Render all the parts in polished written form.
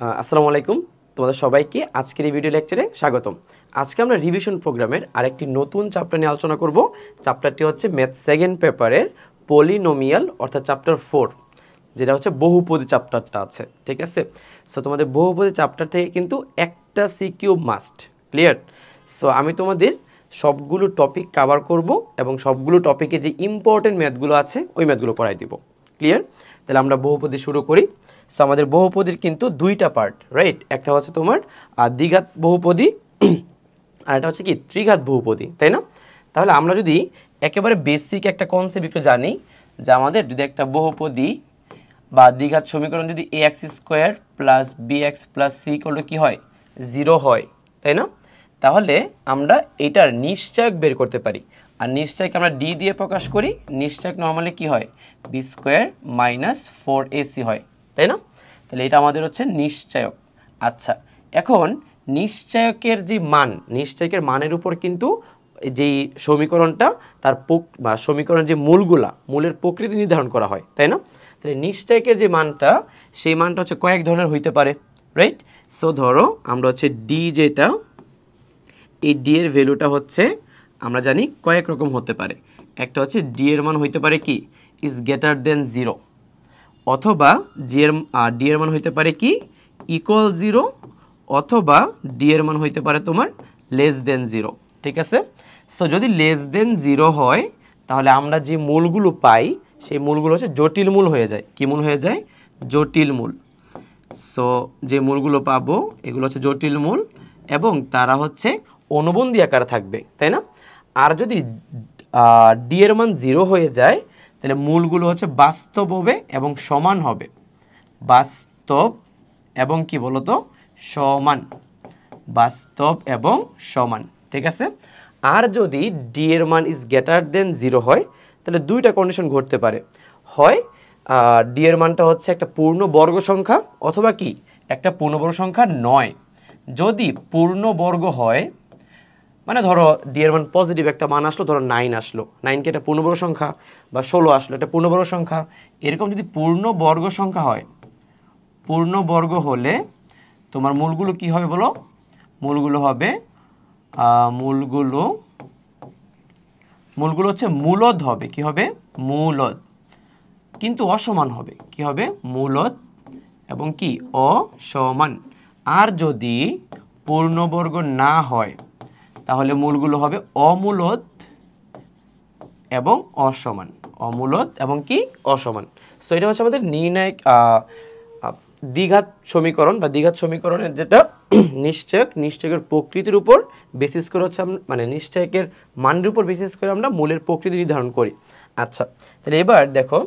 আসসালামু আলাইকুম। তোমাদের সবাইকে আজকের এই ভিডিও লেকচারে স্বাগতম। আজকে আমরা রিভিশন প্রোগ্রামের আরেকটি নতুন চ্যাপ্টার নিয়ে আলোচনা করব। চ্যাপ্টারটি হচ্ছে ম্যাথ সেকেন্ড পেপারের পলিনোমিয়াল অর্থাৎ চ্যাপ্টার 4, যেটা হচ্ছে বহুপদী চ্যাপ্টারটা আছে, ঠিক আছে। সো তোমাদের বহুপদী চ্যাপ্টার থেকে কিন্তু একটা সিকিউ মাস্ট, ক্লিয়ার। সো আমি তোমাদের সবগুলো টপিক কভার করব এবং সবগুলো টপিকে যে ইম্পর্টেন্ট ম্যাথগুলো আছে ওই ম্যাথগুলো করাই দিব, ক্লিয়ার। তাহলে আমরা বহুপদী শুরু করি। সো আমাদের বহুপদীর কিন্তু দুইটা পার্ট, রাইট। একটা হচ্ছে তোমার দ্বিঘাত বহুপদী আর এটা হচ্ছে কি ত্রিঘাত বহুপদী, তাই না? তাহলে আমরা যদি একেবারে বেসিক একটা কনসেপ্ট একটু জানি যে আমাদের যদি একটা বহুপদী বা দ্বিঘাত সমীকরণ যদি ax square plus bx plus c করলে কি হয়, 0 হয়, তাই না? তাহলে আমরা এটার নিশ্চয়ক বের করতে পারি। আর নিশ্চয়ক আমরা d দিয়ে প্রকাশ করি। নিশ্চয়ক নর্মালি কি হয়, b স্কোয়ার মাইনাস 4ac হয়, তাই না? তাহলে এটা আমাদের হচ্ছে নিশ্চয়ক। আচ্ছা, এখন নিশ্চয়কের যে মান, নিশ্চয়কের মানের উপর কিন্তু যেই সমীকরণটা তার সমীকরণের যে মূলের প্রকৃতি নির্ধারণ করা হয়, তাই না? তাহলে নিশ্চয়কের যে মানটা, সেই মানটা হচ্ছে কয়েক ধরনের হইতে পারে, রাইট। সো ধরো আমরা হচ্ছে ডি, যেটা এই ডি এর ভ্যালুটা হচ্ছে আমরা জানি কয়েক রকম হতে পারে। একটা হচ্ছে ডি এর মান হইতে পারে কি ইজ গ্রেটার দেন 0, অথবা ডি এর মান হইতে পারে কি ইকুয়াল 0, অথবা ডি এর মান হইতে পারে তোমার লেস দেন 0, ঠিক আছে। সো যদি লেস দেন 0 হয় তাহলে আমরা যে মূলগুলো পাই সেই মূলগুলো হচ্ছে জটিল মূল হয়ে যায়। কি মূল হয়ে যায়? জটিল মূল। সো যে মূলগুলো পাবো এগুলো হচ্ছে জটিল মূল এবং তারা হচ্ছে অনুবন্ধী আকারে থাকবে, তাই না? আর যদি ডি এর মান 0 হয়ে যায় তাহলে মূলগুলো হচ্ছে বাস্তব হবে এবং সমান হবে। বাস্তব এবং কি বলতো, সমান। বাস্তব এবং সমান, ঠিক আছে। আর যদি ডি এর মান ইজ গ্রেটার দেন 0 হয় তাহলে দুইটা কন্ডিশন ঘটতে পারে। হয় ডি এর মানটা হচ্ছে একটা পূর্ণ বর্গ সংখ্যা, অথবা কি একটা পূর্ণবর্গ সংখ্যা নয়। যদি পূর্ণ বর্গ হয়, মানে ধরো ডি এর মান পজিটিভ একটা মান আসলো, ধরো 9 আসলো, 9কে একটা পূর্ণবর্গ সংখ্যা, বা 16 আসলো একটা পূর্ণবর্গ সংখ্যা, এরকম যদি পূর্ণ বর্গ সংখ্যা হয়, পূর্ণ বর্গ হলে তোমার মূলগুলো কি হবে বলো? মূলগুলো হবে মূলগুলো হচ্ছে মূলদ হবে। কি হবে? মূলদ। কিন্তু অসমান হবে। কি হবে? মূলদ এবং কি অসমান। আর যদি পূর্ণবর্গ না হয় তাহলে মূলগুলো হবে অমূলদ এবং অসমান। অমূলদ এবং কি অসমান। সো এটা হচ্ছে আমাদের নির্ণায়ক দ্বিঘাত সমীকরণ বা দ্বিঘাত সমীকরণের যেটা নিশ্চয়কের প্রকৃতির উপর বেসিস করে হচ্ছে মানে নিশ্চয়কের মানের উপর বেসিস করে আমরা মূলের প্রকৃতি নির্ধারণ করি। আচ্ছা, তাহলে এবার দেখো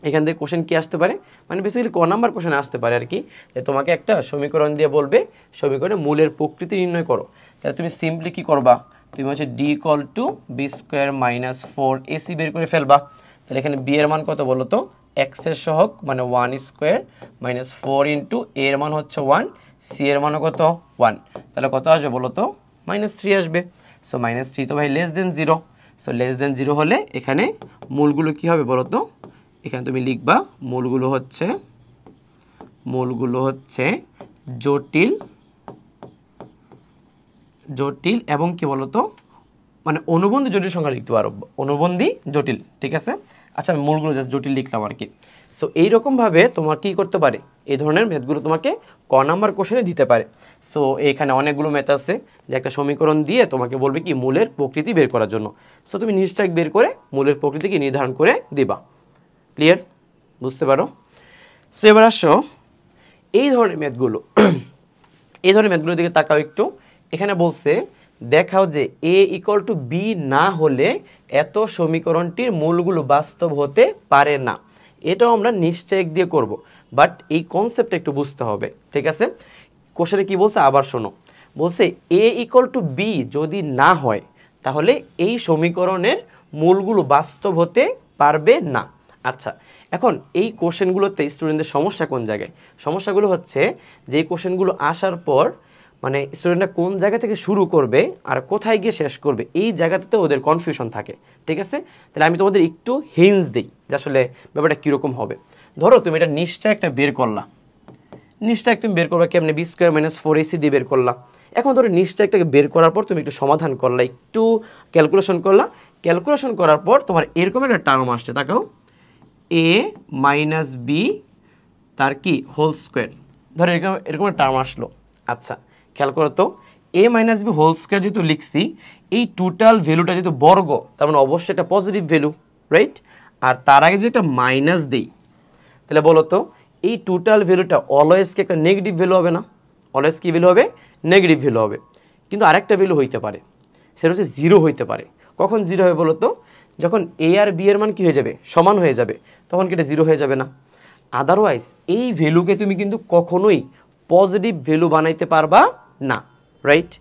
এখান থেকে কোশ্চেন কি আসতে পারে, মানে বেসিক্যালি ক নাম্বার কোশ্চেন আসতে পারে আর কি, যে তোমাকে একটা সমীকরণ দিয়ে বলবে সমীকরণে মূলের প্রকৃতি নির্ণয় করো। তাহলে তুমি সিম্পলি কি করবা, তুমি হচ্ছে D equal to B square minus 4ac বের করে ফেলবা। তাহলে এখানে বি এর মান কত বলো তো, এক্স এর সহগ মানে 1 স্কোয়ার মাইনাস 4 ইন্টু এ এর মান হচ্ছে 1, সি এর মানও কত 1, তাহলে কত আসবে বলো তো, -3 আসবে। সো -3 তো ভাই less than 0। So less than 0 হলে এখানে মূলগুলো কি হবে বলো তো, এখানে তুমি লিখবা মূলগুলো হচ্ছে জটিল এবং কি বলতো, মানে অনুবন্ধী জটিল সংখ্যা লিখতে পারো, অনুবন্ধী জটিল, ঠিক আছে। আচ্ছা, আমি মূলগুলো জাস্ট জটিল লিখলাম আর কি। সো এইরকমভাবে তোমার কি করতে পারে, এই ধরনের ম্যাথগুলো তোমাকে ক নাম্বার কোশ্চেনে দিতে পারে। সো এখানে অনেকগুলো ম্যাথ আছে যে একটা সমীকরণ দিয়ে তোমাকে বলবে কি মূলের প্রকৃতি বের করার জন্য। সো তুমি নিশ্চয়ক বের করে মূলের প্রকৃতিকে নির্ধারণ করে দিবা। ক্লিয়ার? বুঝতে পারো? সো এবার আসো এই ধরনের ম্যাথগুলোর দিকে তাকাও একটু। এখানে বলছে দেখাও যে a ইকুয়াল টু b না হলে এত সমীকরণটির মূলগুলো বাস্তব হতে পারে না। এটাও আমরা নিশ্চয়ক দিয়ে করব, বাট এই কনসেপ্টটা একটু বুঝতে হবে, ঠিক আছে। কোশ্চেনে কি বলছে আবার শোনো, বলছে a ইকুয়াল টু b যদি না হয় তাহলে এই সমীকরণের মূলগুলো বাস্তব হতে পারবে না। আচ্ছা, এখন এই কোশ্চেনগুলোতে স্টুডেন্টদের সমস্যা কোন জায়গায়? সমস্যাগুলো হচ্ছে যে এই কোশ্চেনগুলো আসার পর মানে স্টুডেন্টরা কোন জায়গা থেকে শুরু করবে আর কোথায় গিয়ে শেষ করবে, এই জায়গাতে ওদের কনফিউশন থাকে, ঠিক আছে। তাহলে আমি তোমাদের একটু হিন্টস দিই যে আসলে ব্যাপারটা কীরকম হবে। ধরো তুমি এটা নিশ্চয় একটা বের করলা, নিশ্চয় তুমি বের করবা কেমনে, বি স্কোয়ার মাইনাস 4ac দিয়ে বের করলা। এখন ধরো নিশ্চয়টাকে বের করার পর তুমি একটু সমাধান করলা, একটু ক্যালকুলেশন করলা, ক্যালকুলেশন করার পর তোমার এরকম একটা টার্ম আসছে, তাকাও এ মাইনাস বি তার কি হোল স্কোয়ার, ধরো এরকম এরকম একটা টার্ম আসলো। আচ্ছা খেয়াল করো তো, এ মাইনাস বি হোল স্কোয়ার যেহেতু লিখছি, এই টোটাল ভ্যালুটা যেহেতু বর্গ, তার মানে অবশ্যই একটা পজিটিভ ভ্যালু, রাইট? আর তার আগে যদি একটা মাইনাস দিই, তাহলে বলো তো এই টোটাল ভ্যালুটা অলওয়েজ কি একটা নেগেটিভ ভ্যালু হবে না? অলওয়েজ কি ভ্যালু হবে? নেগেটিভ ভ্যালু হবে। কিন্তু আরেকটা ভ্যালু হইতে পারে, সেটা হচ্ছে জিরো হইতে পারে। কখন জিরো হবে বলো তো? যখন এ আর বি এর মান কি হয়ে যাবে? সমান হয়ে যাবে, তখন কি এটা জিরো হয়ে যাবে না? আদারওয়াইজ এই ভ্যালুকে তুমি কিন্তু কখনোই পজিটিভ ভ্যালু বানাইতে পারবা না, রাইট?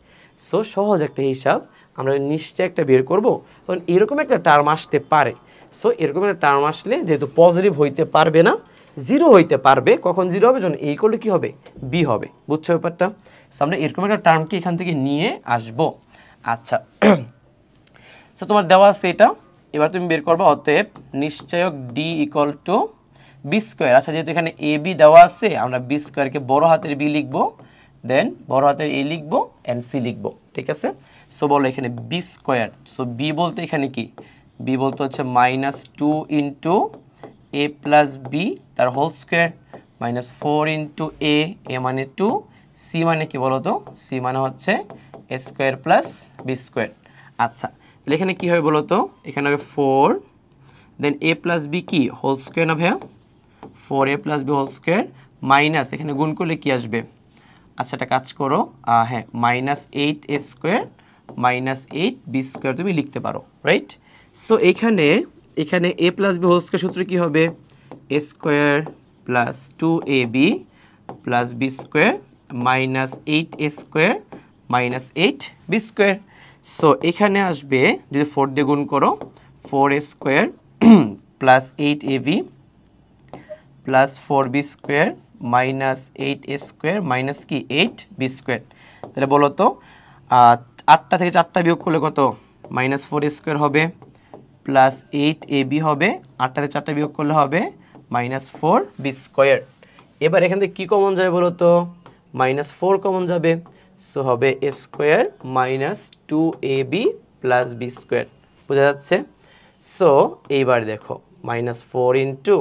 সো সহজ একটা হিসাব, আমরা নিশ্চয় একটা বের করব, তখন এরকম একটা টার্ম আসতে পারে। সো এরকম একটা টার্ম আসলে যেহেতু পজিটিভ হইতে পারবে না, জিরো হইতে পারবে, কখন জিরো হবে? যখন এই করলে কী হবে? বি হবে। বুঝছো ব্যাপারটা? সো আমরা এরকম একটা টার্মকে এখান থেকে নিয়ে আসবো। আচ্ছা সো তোমার দেওয়া আছে এটা, এবার তুমি বের করবা। অতএব নিশ্চয়ক D equal to B square. আচ্ছা যেহেতু এখানে এ বি দেওয়া আছে, আমরা বি স্কোয়ারকে বড় হাতের বি লিখবো, দেন বড় হাতের এ লিখবো, এন সি লিখবো, ঠিক আছে? সো বলো এখানে বি স্কোয়ার, সো বি বলতে এখানে কি? বি বলতে হচ্ছে মাইনাস 2 ইন্টু এ প্লাস বি তার হোল স্কোয়ার, মাইনাস 4 ইন্টু এ, এ মানে 2, সি মানে কি বলো তো? সি মানে হচ্ছে এ স্কোয়ার প্লাস বি স্কোয়ার। আচ্ছা তাহলে এখানে কী হবে বলো তো? এখানে হবে 4, দেন এ প্লাস বি কি হোল স্কোয়ার না ভাইয়া? 4a plus B whole square minus এখানে গুণ করলে কি আসবে? আচ্ছা একটা কাজ করো, হ্যাঁ minus 8a square minus 8b square তুমি লিখতে পারো, রাইট? সো এখানে A plus B whole square সূত্র কী হবে? A square plus 2ab plus B square minus 8a square minus 8b square. So এখানে আসবে যদি 4 দিয়ে গুণ করো, 4a square plus 8ab plus 4b square minus 8a square minus কি 8b স্কোয়ার। তাহলে বলো তো 8টা থেকে 4টা বিয়োগ করলে কত? মাইনাস 4a স্কোয়ার হবে প্লাস 8ab হবে, 8টা থেকে 4টা বিয়োগ করলে হবে মাইনাস 4b স্কোয়ার। এবার এখান থেকে কী কমন যাবে বলো তো? মাইনাস 4 কমন যাবে, সো হবে A square minus 2ab plus B square. বোঝা যাচ্ছে? সো এইবার দেখো minus 4 into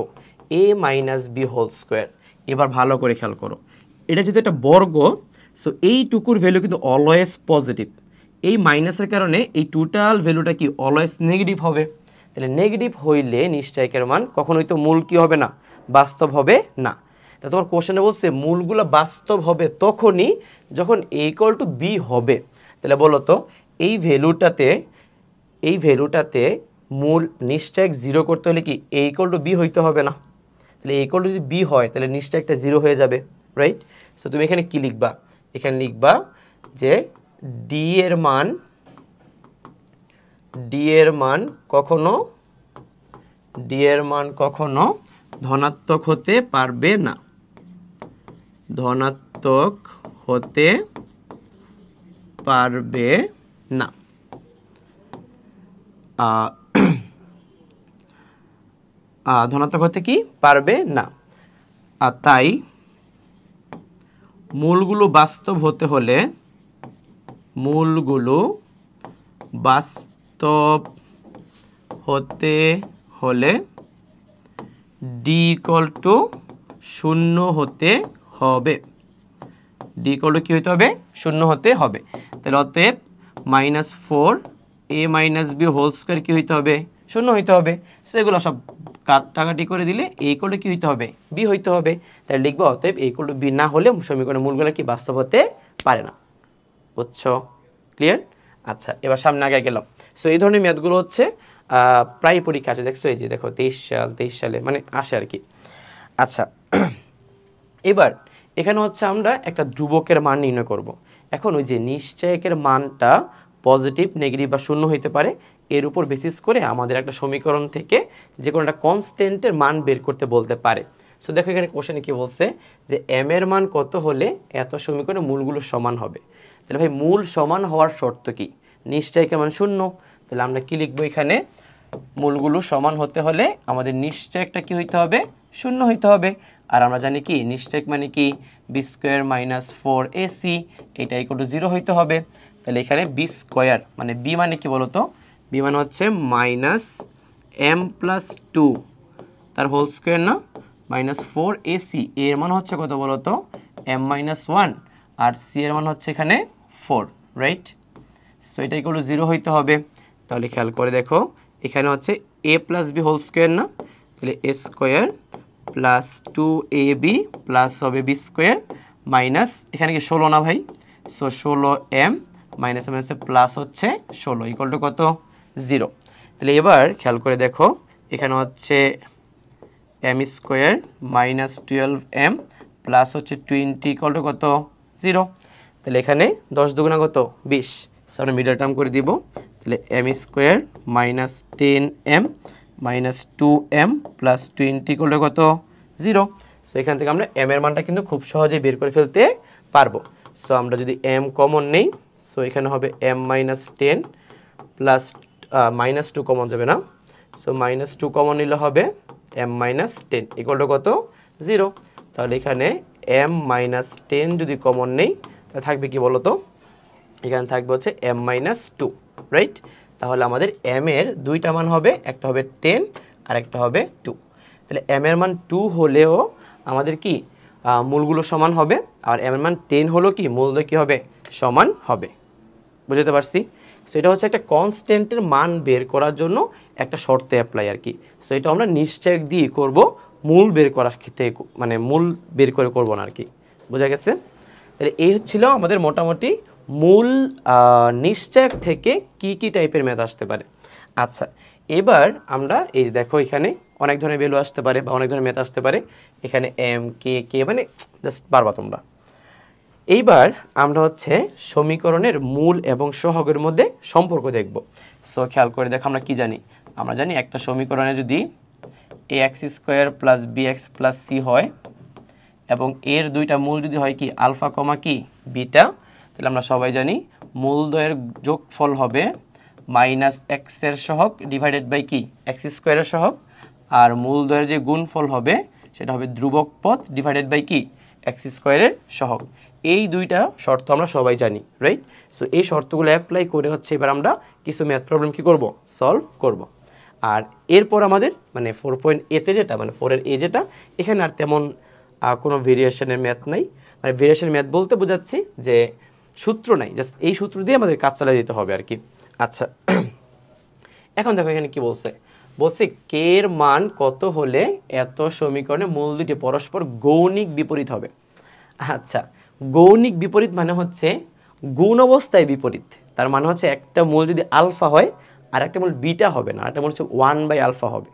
A minus B whole square. এবার ভালো করে খেয়াল করো, এটা যেহেতু একটা বর্গ, সো এইটুকুর ভ্যালু কিন্তু অলওয়েজ পজিটিভ। এই মাইনাসের কারণে এই টোটাল ভ্যালুটা কি অলওয়েজ নেগেটিভ হবে। তাহলে নেগেটিভ হইলে নিশ্চয়কের মান কখনোই তো মূল কি হবে না? বাস্তব হবে না। তা তোমার কোশ্চেনে বলছে মূলগুলো বাস্তব হবে তখনই যখন এ ইকুয়াল টু বি হবে। তাহলে বলো তো এই ভ্যালুটাতে মূল নিশ্চয় জিরো করতে হলে কি এ ইকুয়াল টু বি হইতে হবে না? তাহলে এ ইকুয়াল টু যদি বি হয় তাহলে নিশ্চয় একটা জিরো হয়ে যাবে, রাইট? সো তুমি এখানে কি লিখবা? এখানে লিখবা যে ডি এর মান কখনো ধনাত্মক হতে পারবে না, ধনাত্মক হতে পারবে না। ধনাত্মক হতে কি পারবে না। আর তাই মূলগুলো বাস্তব হতে হলে ডি ইকুয়াল টু 0 হতে হবে। ডি ইকুয়াল টু কি হতে হবে? 0 হতে হবে। তাহলে অতএব মাইনাস 4 এ মাইনাস বি হোল স্কোয়ার কি হইতে হবে? 0 হইতে হবে। সো এগুলো সব কাটাকাটি করে দিলে এ ইকুয়াল টু কি হইতে হবে? বি হইতে হবে। তাহলে লিখবো অতএব এ ইকুয়াল টু বি না হলে সমীকরণের মূলগুলো কি বাস্তব হতে পারে না। বুঝছো? ক্লিয়ার? আচ্ছা এবার সামনে আগে গেলাম। সো এই ধরনের ম্যাথগুলো হচ্ছে প্রায় পরীক্ষা আছে, দেখছো? এই যে দেখো 23 সালে মানে আসে আর কি। আচ্ছা এবার এখানে হচ্ছে আমরা একটা ধ্রুবকের মান নির্ণয় করব। এখন ওই যে নিশ্চয়কের মানটা পজিটিভ, নেগেটিভ বা শূন্য হইতে পারে, এর উপর বেসিস করে আমাদের একটা সমীকরণ থেকে যে কোনো একটা কনস্ট্যান্টের মান বের করতে বলতে পারে। সো দেখো এখানে কোশ্চেনে কি বলছে যে এম এর মান কত হলে এত সমীকরণে মূলগুলো সমান হবে। তাহলে ভাই মূল সমান হওয়ার শর্ত কি? নিশ্চয়কের মান 0। তাহলে আমরা কি লিখবো? এখানে মূলগুলো সমান হতে হলে আমাদের নিশ্চয়কটা কি হইতে হবে? শূন্য হইতে হবে। আর আমরা জানি কি নিশ্চয়ক মানে কি বি স্কোয়ার মাইনাস 4ac, এটা ইকুয়াল টু 0 হইতে হবে। তাহলে এখানে বি স্কোয়ার মানে বি মানে কি বলতো, বি মানে হচ্ছে মাইনাস এম প্লাস 2 তার হোল স্কোয়ার না, মাইনাস 4ac, এর মান হচ্ছে কত বলতো এম মাইনাস 1, আর সি এর মান হচ্ছে এখানে 4, রাইট? সো এটা ইকুয়াল টু 0 হইতে হবে। তাহলে খেয়াল করে দেখো এখানে হচ্ছে a plus B whole square না, তাহলে এ স্কোয়ার প্লাস 2ab প্লাস হবে বি স্কোয়ার মাইনাস এখানে কি 16 না ভাই, সো 16m মাইনাস মাইনাসে প্লাস হচ্ছে 16 ইকুয়াল টু কত 0। তাহলে এবার খেয়াল করে দেখো এখানে হচ্ছে M square minus 12m plus হচ্ছে 20 ইকুয়াল টু কত 0। তাহলে এখানে 10 দুগুণা কত 20, সো আমরা মিডল টার্ম করে দিব। তাহলে M square minus 10m minus 2m plus 20 equal to কত 0। সো এখান থেকে আমরা m এর মানটা কিন্তু খুব সহজেই বের করে ফেলতে পারবো। সো আমরা যদি m কমন নেই, সো এখানে হবে m minus 10 plus minus 2 common যাবে না, সো মাইনাস 2 কমন নিলে হবে m মাইনাস 10 ইকুয়াল টু কত 0। তাহলে এখানে m মাইনাস 10 যদি কমন নেই তাহলে থাকবে কি বলতো, এখানে থাকবে হচ্ছে m মাইনাস 2, রাইট? তাহলে আমাদের m এর দুইটা মান হবে, একটা হবে 10 আর একটা হবে 2। তাহলে m এর মান 2 হলেও আমাদের কি মূলগুলো সমান হবে, আর m এর মান 10 হলেও কি মূলগুলো কি হবে সমান হবে। বুঝতে পারছি? সো এটা হচ্ছে একটা কনস্ট্যান্টের মান বের করার জন্য একটা শর্তে অ্যাপ্লাই আর কি। সো এটা আমরা নিশ্চয়ক দিয়ে করব, মূল বের করার ক্ষেত্রে মানে মূল বের করে করব না আর কি। বোঝা গেছে? তাহলে এই হচ্ছিল আমাদের মোটামুটি মূল নিশ্চয়ক থেকে কি কি টাইপের ম্যাথ আসতে পারে। আচ্ছা, এবার আমরা এই দেখো এখানে অনেক ধরনের ভ্যালু আসতে পারে বা অনেক ধরনের ম্যাথ আসতে পারে, এখানে এম কে কে মানে জাস্ট পারবা তোমরা। এইবার আমরা হচ্ছে সমীকরণের মূল এবং সহগের মধ্যে সম্পর্ক দেখব। সো খেয়াল করে দেখো আমরা কি জানি, আমরা জানি একটা সমীকরণে যদি ax square plus bx plus C হয় এবং এর দুইটা মূল যদি হয় কি আলফা কমা কি বিটা, তাহলে আমরা সবাই জানি মূলদ্বয়ের যোগফল হবে মাইনাস এক্স এর সহগ ডিভাইডেড বাই কি এক্স স্কোয়ারের সহগ, আর মূলদ্বয়ের যে গুণফল হবে সেটা হবে ধ্রুবক পদ ডিভাইডেড বাই কি এক্স স্কোয়ারের সহগ। এই দুইটা শর্ত আমরা সবাই জানি, রাইট? সো এই শর্তগুলো অ্যাপ্লাই করে হচ্ছে এবার আমরা কিছু ম্যাথ প্রবলেম কি করব সলভ করব। আর এরপর আমাদের মানে 4.a-তে যেটা মানে 4-এর এ যেটা, এখানে আর তেমন কোনো ভেরিয়েশনের ম্যাথ নাই। মানে ভেরিয়েশনের ম্যাথ বলতে বোঝাচ্ছি যে সূত্র নাই, জাস্ট এই সূত্র দিয়ে আমাদের কাজ চালিয়ে দিতে হবে আর কি। আচ্ছা, এখন দেখো এখানে কি বলছে, বলছে কে এর মান কত হলে এত সমীকরণে মূল দুটি পরস্পর গৌণিক বিপরীত হবে। আচ্ছা, গৌণিক বিপরীত মানে হচ্ছে গুণ অবস্থায় বিপরীত, তার মানে হচ্ছে একটা মূল যদি আলফা হয় আর একটা মূল বিটা হবে না, একটা মূল হচ্ছে 1/আলফা হবে।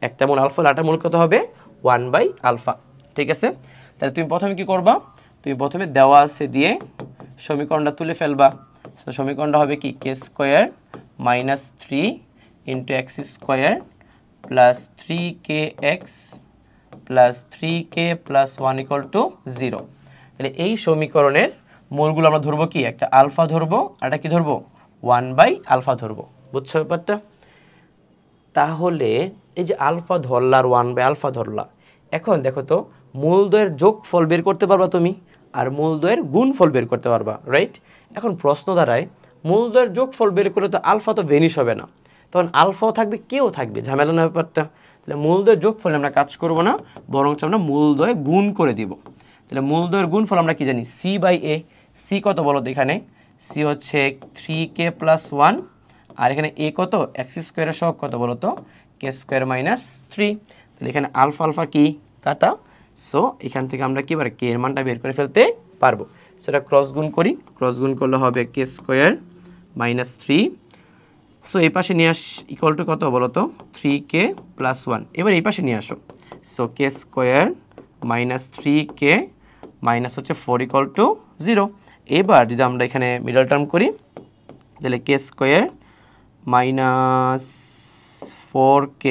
একটা মূল আলফা হলে একটা মূল কত হবে 1/আলফা, ঠিক আছে? তাহলে তুমি প্রথমে কি করবা, তুমি প্রথমে দেওয়া আছে দিয়ে সমীকরণটা তুলে ফেলবা। সো সমীকরণটা হবে কি K square minus 3 into X square plus 3kx plus 3k plus 1 equal to 0। তাহলে এই সমীকরণের মূলগুলো আমরা ধরবো কি, একটা আলফা ধরবো আর একটা কি ধরবো 1/আলফা ধরবো। বুঝছো ব্যাপারটা? তাহলে এই যে আলফা ধরলা আর 1/আলফা ধরলা, এখন দেখো তো মূলদ্বয়ের যোগফল বের করতে পারবা তুমি, আর মূলদ্বয়ের গুণফল বের করতে পারবা, রাইট? এখন প্রশ্ন দাঁড়ায় মূলদ্বয়ের যোগফল বের করলে তো আলফা তো ভ্যানিশ হবে না, তখন আলফাও থাকবে কেও থাকবে, ঝামেলা না ব্যাপারটা। তাহলে মূলদ্বয়ের যোগফলে আমরা কাজ করব না, বরং আমরা মূলদ্বয় গুণ করে দিব। তাহলে মূলদ্বয়ের গুণফল আমরা কি জানি c/a, সি কত বলো তো, এখানে সি হচ্ছে 3k প্লাস 1, আর এখানে এ কত এক্স স্কোয়ারের সহগ কত বলো তো কে স্কোয়ার মাইনাস 3। তাহলে এখানে আলফা আলফা কি কাটা, সো এখান থেকে আমরা কি কে এর মানটা বের করে ফেলতে পারবো। সেটা ক্রস গুণ করি, ক্রস গুণ করলে হবে কে স্কোয়ার মাইনাস 3। সো এই পাশে নিয়ে আস ইকুয়াল টু কত বলো তো 3k প্লাস 1। এবার এই পাশে নিয়ে আসো, সো কে স্কোয়ার মাইনাস 3k মাইনাস হচ্ছে 4 ইকুয়াল টু 0। এবার যদি আমরা এখানে মিডল টার্ম করি, তাহলে কে স্কোয়ার মাইনাস 4k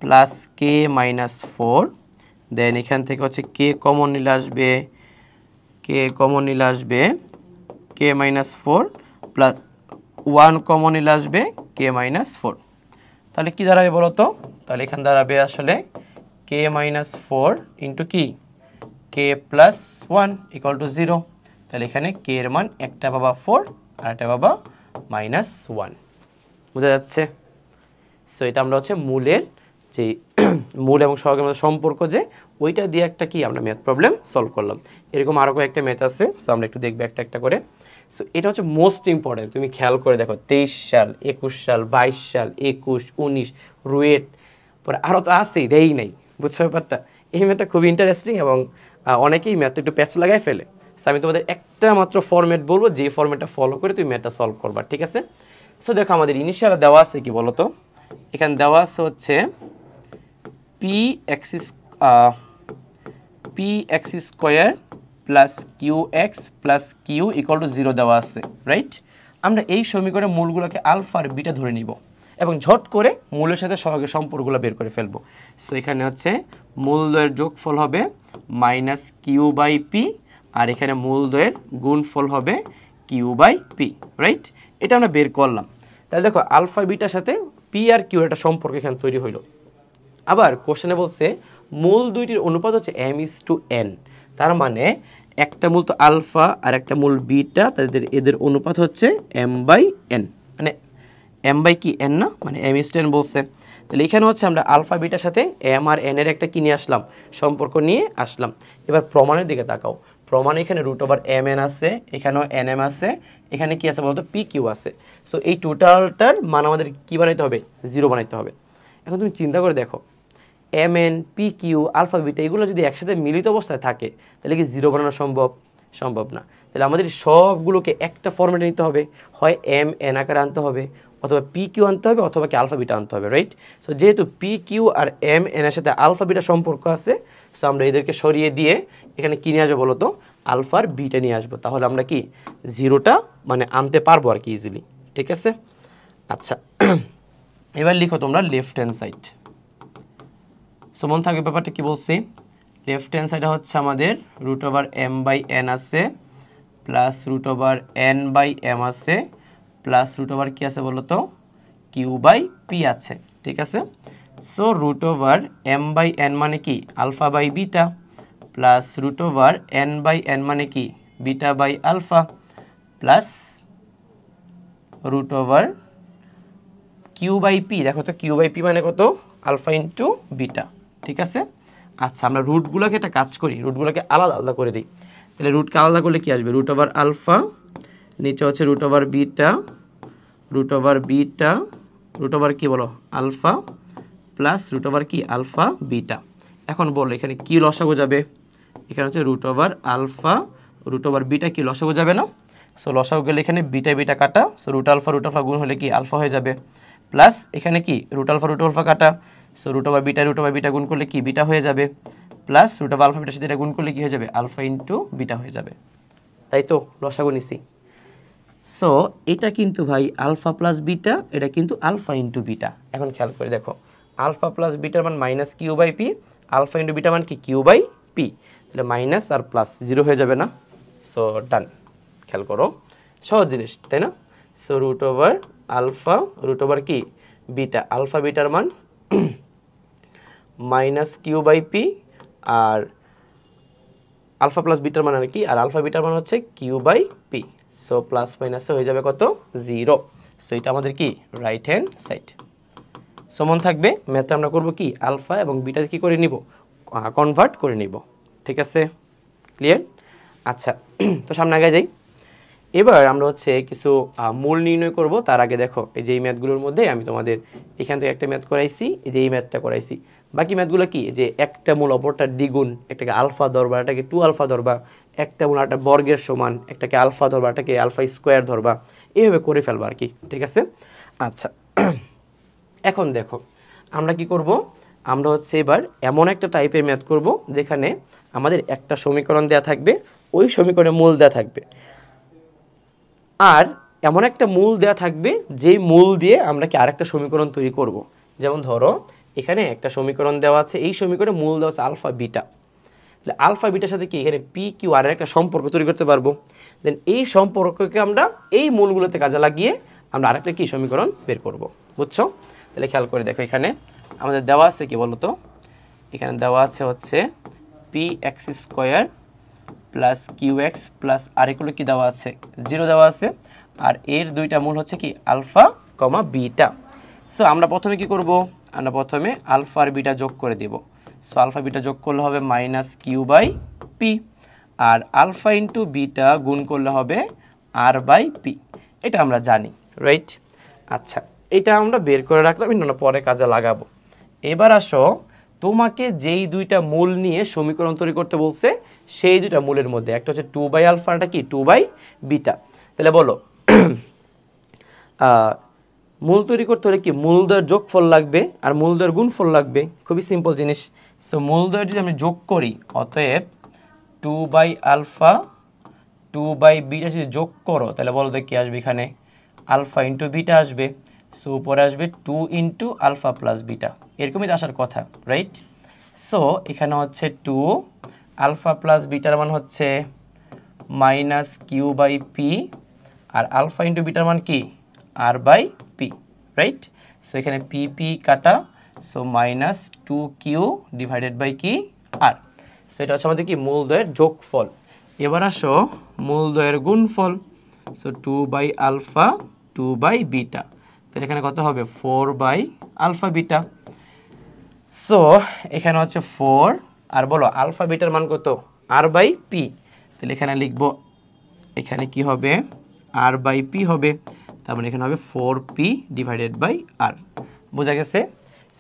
প্লাস কে মাইনাস 4, দেন এখান থেকে হচ্ছে কে কমন নিলে আসবে, কে কমন নিলে আসবে কে মাইনাস 4 প্লাস 1 কমন নিলে আসবে কে মাইনাস 4। তাহলে কি দাঁড়াবে বলো তো, তাহলে এখানে দাঁড়াবে আসলে k কে মাইনাস 4 ইন্টু কি কে প্লাস 1 ইকুয়াল টু 0। তাহলে এখানে কে এর মান একটা পাবা 4 আর একটা পাবা -1। বোঝা যাচ্ছে? সো এটা আমরা হচ্ছে মূলের যে মূল এবং সহগের মধ্যে সম্পর্ক, যে ওইটা দিয়ে একটা কি আমরা ম্যাথ প্রবলেম সলভ করলাম। এরকম আরও কয়েকটা ম্যাথ আছে, সো আমরা একটু দেখবো একটা একটা করে। সো এটা হচ্ছে মোস্ট ইম্পর্টেন্ট, তুমি খেয়াল করে দেখো 23 সাল 21 সাল 22 সাল 21 19 রুয়েট, পরে আরও তো আছেই দেই নাই, বুঝছো ব্যাপারটা? এই ম্যাথটা খুবই ইন্টারেস্টিং এবং অনেকেই ম্যাথটা একটু প্যাচ লাগাই ফেলে। সো আমি তোমাদের একটা মাত্র ফরম্যাট বলবো, যে ফরম্যাটটা ফলো করে তুমি ম্যাথটা সলভ করবা, ঠিক আছে? সো দেখো আমাদের ইনিশিয়াল দেওয়া আছে কি বলো তো, এখানে দেওয়া আছে হচ্ছে P X square plus Q X plus Q equal to 0 দেওয়া আছে, রাইট? আমরা এই সমীকরণের মূলগুলোকে আলফা আর বিটা ধরে নিব এবং ঝট করে মূলের সাথে সহগের সম্পর্কগুলো বের করে ফেলবো। সো এখানে হচ্ছে মূলদ্বয়ের যোগফল হবে মাইনাস কিউ বাই পি, আর এখানে মূলদ্বয়ের গুণফল হবে কিউ বাই পি, রাইট? এটা আমরা বের করলাম। তাহলে দেখো আলফা বিটার সাথে পি আর কিউ একটা সম্পর্ক এখানে তৈরি হইল। আবার কোশ্চেনে বলছে মূল দুইটির অনুপাত হচ্ছে m:n, তার মানে একটা মূল তো আলফা আর একটা মূল বিটা, তাদের এদের অনুপাত হচ্ছে m/n, মানে m/n না, মানে m:n বলছে। তাহলে এখানে হচ্ছে আমরা আলফা বিটার সাথে m আর n এর একটা কি নিয়ে আসলাম, সম্পর্ক নিয়ে আসলাম। এবার প্রমাণের দিকে তাকাও। প্রমাণে এখানে √mn আছে, এখানেও nm আছে, এখানে কি আছে বলতো pq আছে। সো এই টোটালটার মান আমাদের কি বানাইতে হবে, 0 বানাইতে হবে। এখন তুমি চিন্তা করে দেখো mn pq আলফা বিটা এগুলো যদি একসাথে মিলিত অবস্থায় থাকে তাহলে কি 0 বানানো সম্ভব? সম্ভব না। তাহলে আমাদের সবগুলোকে একটা ফরম্যাটে নিতে হবে, হয় mn আকারে আনতে হবে, অথবা pq আনতে হবে, অথবা কি আলফা বিটা আনতে হবে, রাইট? সো যেহেতু pq আর mn এর সাথে আলফা বিটা সম্পর্ক আছে, সো আমরা এদেরকে সরিয়ে দিয়ে এখানে কি নিয়ে আসবো বলো তো, আলফা আর বিটা নিয়ে আসবো। তাহলে আমরা কি 0টা মানে আনতে পারবো আর কি ইজিলি, ঠিক আছে? আচ্ছা এবার লিখো তোমরা লেফট হ্যান্ড সাইড। সো মন থাকবে ব্যাপারটা কি বলছি, লেফট হ্যান্ড সাইডে হচ্ছে আমাদের √m/n আছে, প্লাস √n/m আছে, প্লাস কি আছে বলো তো, q/p আছে, ঠিক আছে? সো √m/n মানে কি alpha by beta, plus √n/n মানে কি beta by alpha, plus q/p, দেখো তো q/p মানে কত, আলফা ইন্টু বিটা, ঠিক আছে? আচ্ছা আমরা রুটগুলোকে একটা কাজ করি, রুটগুলোকে আলাদা আলাদা করে দিই। তাহলে রুটকে আলাদা করলে কি আসবে, √আলফা, নিচে হচ্ছে √বিটা, কি বলো আলফা, প্লাস কি আলফা বিটা। এখন বলো এখানে কি লসাগু যাবে, এখানে হচ্ছে √আলফা, বিটা কি লসাগু যাবে না? সো লসাগু গেলে এখানে বিটা বিটা কাটা, সো √আলফা গুণ হলে কি আলফা হয়ে যাবে, প্লাস এখানে কি √আলফা কাটা, সো বিটা গুণ করলে কি বিটা হয়ে যাবে, প্লাস √আলফা বিটার সাথে এটা গুণ করলে কি হয়ে যাবে, আলফা ইন্টু বিটা হয়ে যাবে, তাই তো? লসাগু নিছি। সো এটা কিন্তু ভাই আলফা প্লাস বিটা, এটা কিন্তু আলফা ইন্টু বিটা। এখন খেয়াল করে দেখো আলফা প্লাস বিটার মান -q/p, আলফা ইন্টু বিটা মান কি q/p, তাহলে মাইনাস আর প্লাস 0 হয়ে যাবে না? সো ডান। খেয়াল করো সহজ জিনিস, তাই না? সো √আলফা কি বিটা, আলফা বিটার মান -q/p, আর আলফা প্লাস বিটার মান আর কি, আর আলফা বিটার মান হচ্ছে q/p। সো প্লাস মাইনাসে হয়ে যাবে কত, 0। সো এটা আমাদের কি রাইট হ্যান্ড সাইড। সো মন থাকবে ম্যাথটা আমরা করব কি আলফা এবং বিটা কি করে নিব, কনভার্ট করে নিব, ঠিক আছে? ক্লিয়ার? আচ্ছা তো সামনে আগে যাই। এবার আমরা হচ্ছে কিছু মূল নির্ণয় করব। তার আগে দেখো এই যে এই ম্যাথগুলোর মধ্যে আমি তোমাদের এখান থেকে একটা ম্যাথ করাইছি, এই যে এই ম্যাথটা করাইছি। বাকি ম্যাথগুলো কি, যে একটা মূল অপরটার দ্বিগুণ, একটাকে আলফা ধরবা, এটাকে 2 আলফা ধরবা, একটা মূল একটা বর্গের সমান, একটাকে আলফা ধরবা, এটাকে আলফা স্কোয়ার ধরবা, এইভাবে করে ফেলবা আর কি, ঠিক আছে? আচ্ছা এখন দেখো আমরা কি করব, আমরা হচ্ছে এবার এমন একটা টাইপের ম্যাথ করব যেখানে আমাদের একটা সমীকরণ দেওয়া থাকবে, ওই সমীকরণে মূল দেওয়া থাকবে, আর এমন একটা মূল দেওয়া থাকবে যেই মূল দিয়ে আমরা কি আরেকটা সমীকরণ তৈরি করব। যেমন ধরো এখানে একটা সমীকরণ দেওয়া আছে, এই সমীকরণে মূল দেওয়া আছে আলফা বিটা, তাহলে আলফা বিটার সাথে কি এখানে পি কিউ আর একটা সম্পর্ক তৈরি করতে পারবো। দেন এই সম্পর্ককে আমরা এই মূলগুলোতে কাজে লাগিয়ে আমরা আরেকটা কি সমীকরণ বের করব, বুঝছো? তাহলে খেয়াল করে দেখো এখানে আমাদের দেওয়া আছে কি বলতো, এখানে দেওয়া আছে হচ্ছে P X square plus Q X plus R এগুলো কি দেওয়া আছে 0 দেওয়া আছে আর এর দুইটা মূল হচ্ছে কি আলফা কমা বিটা সো আমরা প্রথমে কি করব আমরা প্রথমে আলফা আর বিটা যোগ করে দেব সো আলফা বিটা যোগ করলে হবে মাইনাস কিউ বাই পি আর আলফা ইন্টু বিটা গুণ করলে হবে আর বাই পি এটা আমরা জানি রাইট আচ্ছা এটা আমরা বের করে রাখলাম আমরা পরে কাজে লাগাবো এবার আসো তোমাকে যেই দুইটা মূল নিয়ে সমীকরণ তৈরি করতে বলছে সেই দুইটা মূলের মধ্যে একটা হচ্ছে 2 বাই আলফা এটা কি 2 বাই বিটা তাহলে বলো মূল তৈরি করতে হলে কি মূলদ্বয়ের যোগফল লাগবে আর মূলদ্বয়ের গুণফল লাগবে খুবই সিম্পল জিনিস সো মূলদ্বয়ের যদি আমি যোগ করি অতএব 2 বাই আলফা 2 বাই বিটা যদি যোগ করো তাহলে বলো তো কি আসবে এখানে আলফা ইন্টু বিটা আসবে সো উপরে আসবে 2 ইন্টু আলফা প্লাস বিটা এরকমই তো আসার কথা রাইট সো এখানে হচ্ছে 2 আলফা প্লাস বিটার মান হচ্ছে মাইনাস কিউ বাই পি আর আলফা ইন্টু বিটার মান কি R by P right so এখানে পি পি কাটা so minus 2q divided by কি আর সো এটা হচ্ছে আমাদের কি মূলদ্বয়ের যোগফল এবার আসো মূলদ্বয়ের গুণফল so 2 by alpha 2 by beta তাহলে এখানে কত হবে 4 বাই আলফা বিটা সো এখানে হচ্ছে 4 আর বলো আলফা বিটার মান কত আর বাই পি তাহলে এখানে লিখবো এখানে কি হবে আর বাই পি হবে তার মানে এখানে হবে 4p ডিভাইডেড বাই আর বোঝা গেছে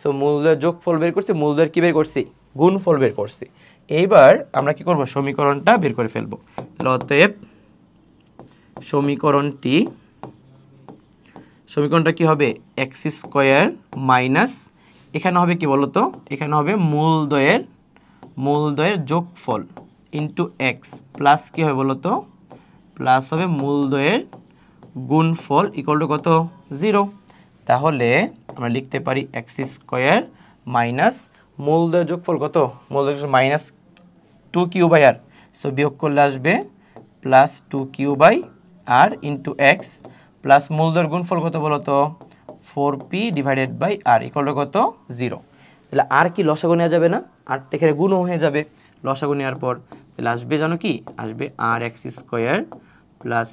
সো মূলদ্বয়ের যোগফল বের করছি মূলদ্বয়ের কি বের করছি গুণফল বের করছি এইবার আমরা কি করব সমীকরণটা বের করে ফেলবো তাহলে অতএব সমীকরণটা কি হবে x স্কয়ার মাইনাস এখানে হবে কি বলতো এখানে হবে মূলদ্বয়ের যোগফল ইনটু x প্লাস কি হবে বলতো প্লাস হবে মূলদ্বয়ের গুণফল ইকুয়াল টু কত 0 তাহলে আমরা লিখতে পারি x স্কয়ার মাইনাস মূলদ্বয়ের যোগফল কত মূলদ্বয়ের minus 2q by r so বিয়োগ করলে আসবে plus 2q by r into x plus মূলদ্বয়ের গুণফল কত বলতো 4p divided by r equal to কত 0 তাহলে আর কি লসাগু নেওয়া যাবে না আর এখানে গুণও হয়ে যাবে লসাগু নেওয়ার পর তাহলে আসবে জানো কি আসবে rx square plus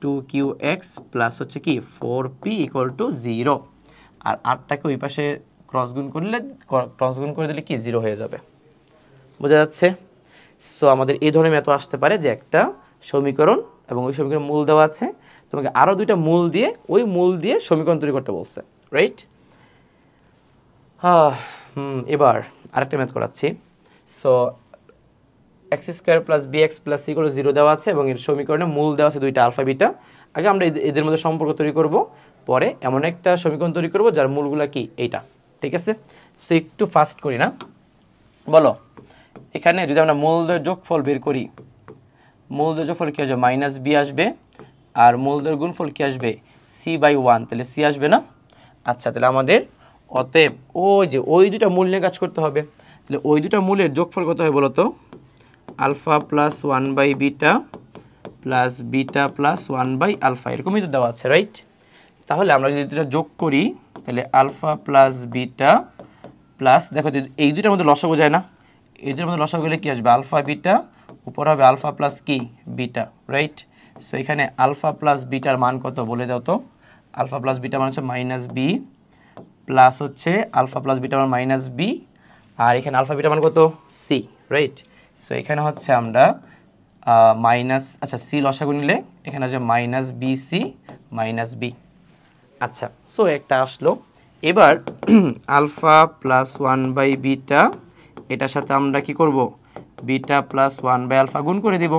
2qx plus হচ্ছে কি 4p ইকুয়াল টু 0 আর আরটাকে ওই পাশে ক্রস গুণ করে দিলে কি 0 হয়ে যাবে বোঝা যাচ্ছে সো আমাদের এই ধরনের ম্যাথ আসতে পারে যে একটা সমীকরণ এবং ওই সমীকরণের মূল দেওয়া আছে তোমাকে আরো দুইটা মূল দিয়ে ওই মূল দিয়ে সমীকরণ তৈরি করতে বলছে রাইট এবার আরেকটা ম্যাথ করাচ্ছি so x square plus bx plus c equal 0 দেওয়া আছে এবং এর সমীকরণে মূল দেওয়া আছে দুইটা আলফা বিটা আগে আমরা এদের মধ্যে সম্পর্ক তৈরি করব পরে এমন একটা সমীকরণ তৈরি করব যার মূলগুলো কি এইটা ঠিক আছে সো একটু ফাস্ট করি না বলো এখানে যদি আমরা মূলদ্বয়ের যোগফল বের করি মূলদ্বয়ের যোগফল কি আসবে মাইনাস বি আসবে আর মূলদ্বয়ের গুণফল কি আসবে সি বাই 1 তাহলে সি আসবে না আচ্ছা তাহলে আমাদের অতএব ওই দুটো মূল নিয়ে কাজ করতে হবে তাহলে ওই দুটো মূলের যোগফল কত হয় বলো তো alpha plus 1 by beta plus beta plus 1 by alpha এরকমই তো দেওয়া আছে রাইট তাহলে আমরা যদি এটা যোগ করি তাহলে আলফা প্লাস বিটা প্লাস দেখো এই দুইটার মধ্যে লসাগু যায় না এই দুইটার মধ্যে লসাগু গেলে কি আসবে আলফা বিটা উপর হবে আলফা প্লাস কি বিটা রাইট সো এখানে আলফা প্লাস বিটার মান কত বলে দাও তো আলফা প্লাস বিটার মান হচ্ছে মাইনাস বি প্লাস হচ্ছে আলফা প্লাস বিটার মান মাইনাস বি আর এখানে আলফা বিটার মান কত সি রাইট সো এখানে হচ্ছে আমরা মাইনাস আচ্ছা সি লসাগু নিলে এখানে আসবে minus B C minus B আচ্ছা সো একটা আসলো এবার আলফা প্লাস 1 বাই বিটা এটার সাথে আমরা কি করব বিটা প্লাস 1 বাই আলফা গুণ করে দিব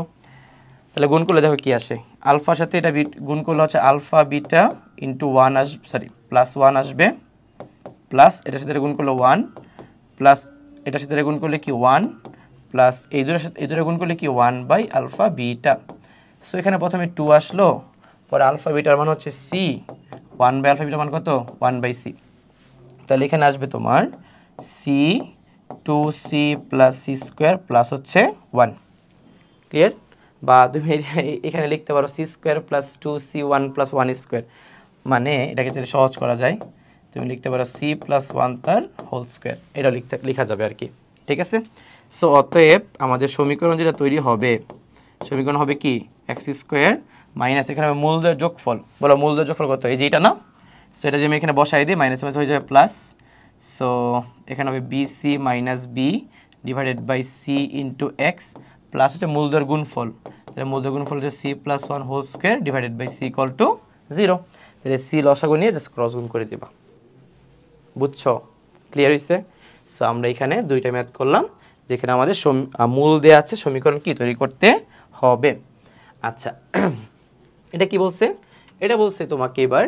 তাহলে গুণ করলে দেখো কি আসে আলফার সাথে এটা গুণ করলে হচ্ছে আলফা বিটা ইন্টু 1 আসবে সরি প্লাস 1 আসবে প্লাস এটার সাথে গুণ করলে 1 প্লাস এটার সাথে গুণ করলে কি 1 প্লাস এই দুটোর গুণ করলে কি 1 বাই আলফা বিটা সো এখানে প্রথমে 2 আসলো পরে আলফা বিটার মান হচ্ছে সি 1 বাই আলফা বিটার মান কত 1 বাই সি তাহলে এখানে আসবে তোমার C 2c plus C square plus হচ্ছে 1 ক্লিয়ার বা তুমি এখানে লিখতে পারো C square plus 2c 1 plus 1 square মানে এটাকে যদি সহজ করা যায় তুমি লিখতে পারো c প্লাস 1 তার হোল স্কোয়ার, এটা লেখা যাবে আর কি। ঠিক আছে, সো অতএব আমাদের সমীকরণ যেটা তৈরি হবে, সমীকরণ হবে কি এক্স স্কোয়ার মাইনাস এখানে হবে মূলদের যোগফল, বলো মূলদের যোগফল কত, এই যে এটা না, সো এটা যে আমি এখানে বসাই দিই মাইনাস মাইনাস হয়ে যাবে প্লাস, সো এখানে হবে B C minus B divided by C into X plus হচ্ছে মূলদের গুণফল, তাহলে মূলদের গুণফল হচ্ছে C plus 1 whole square divided by C equal to 0, তাহলে সি লসাগু নিয়ে জাস্ট ক্রস গুণ করে দিবা। বুঝছো, ক্লিয়ার হয়েছে? সো আমরা এখানে দুইটা ম্যাথ করলাম যেখানে আমাদের মূল দেয়া আছে, সমীকরণ কি তৈরি করতে হবে। আচ্ছা এটা কি বলছে, এটা বলছে তোমাকে এবার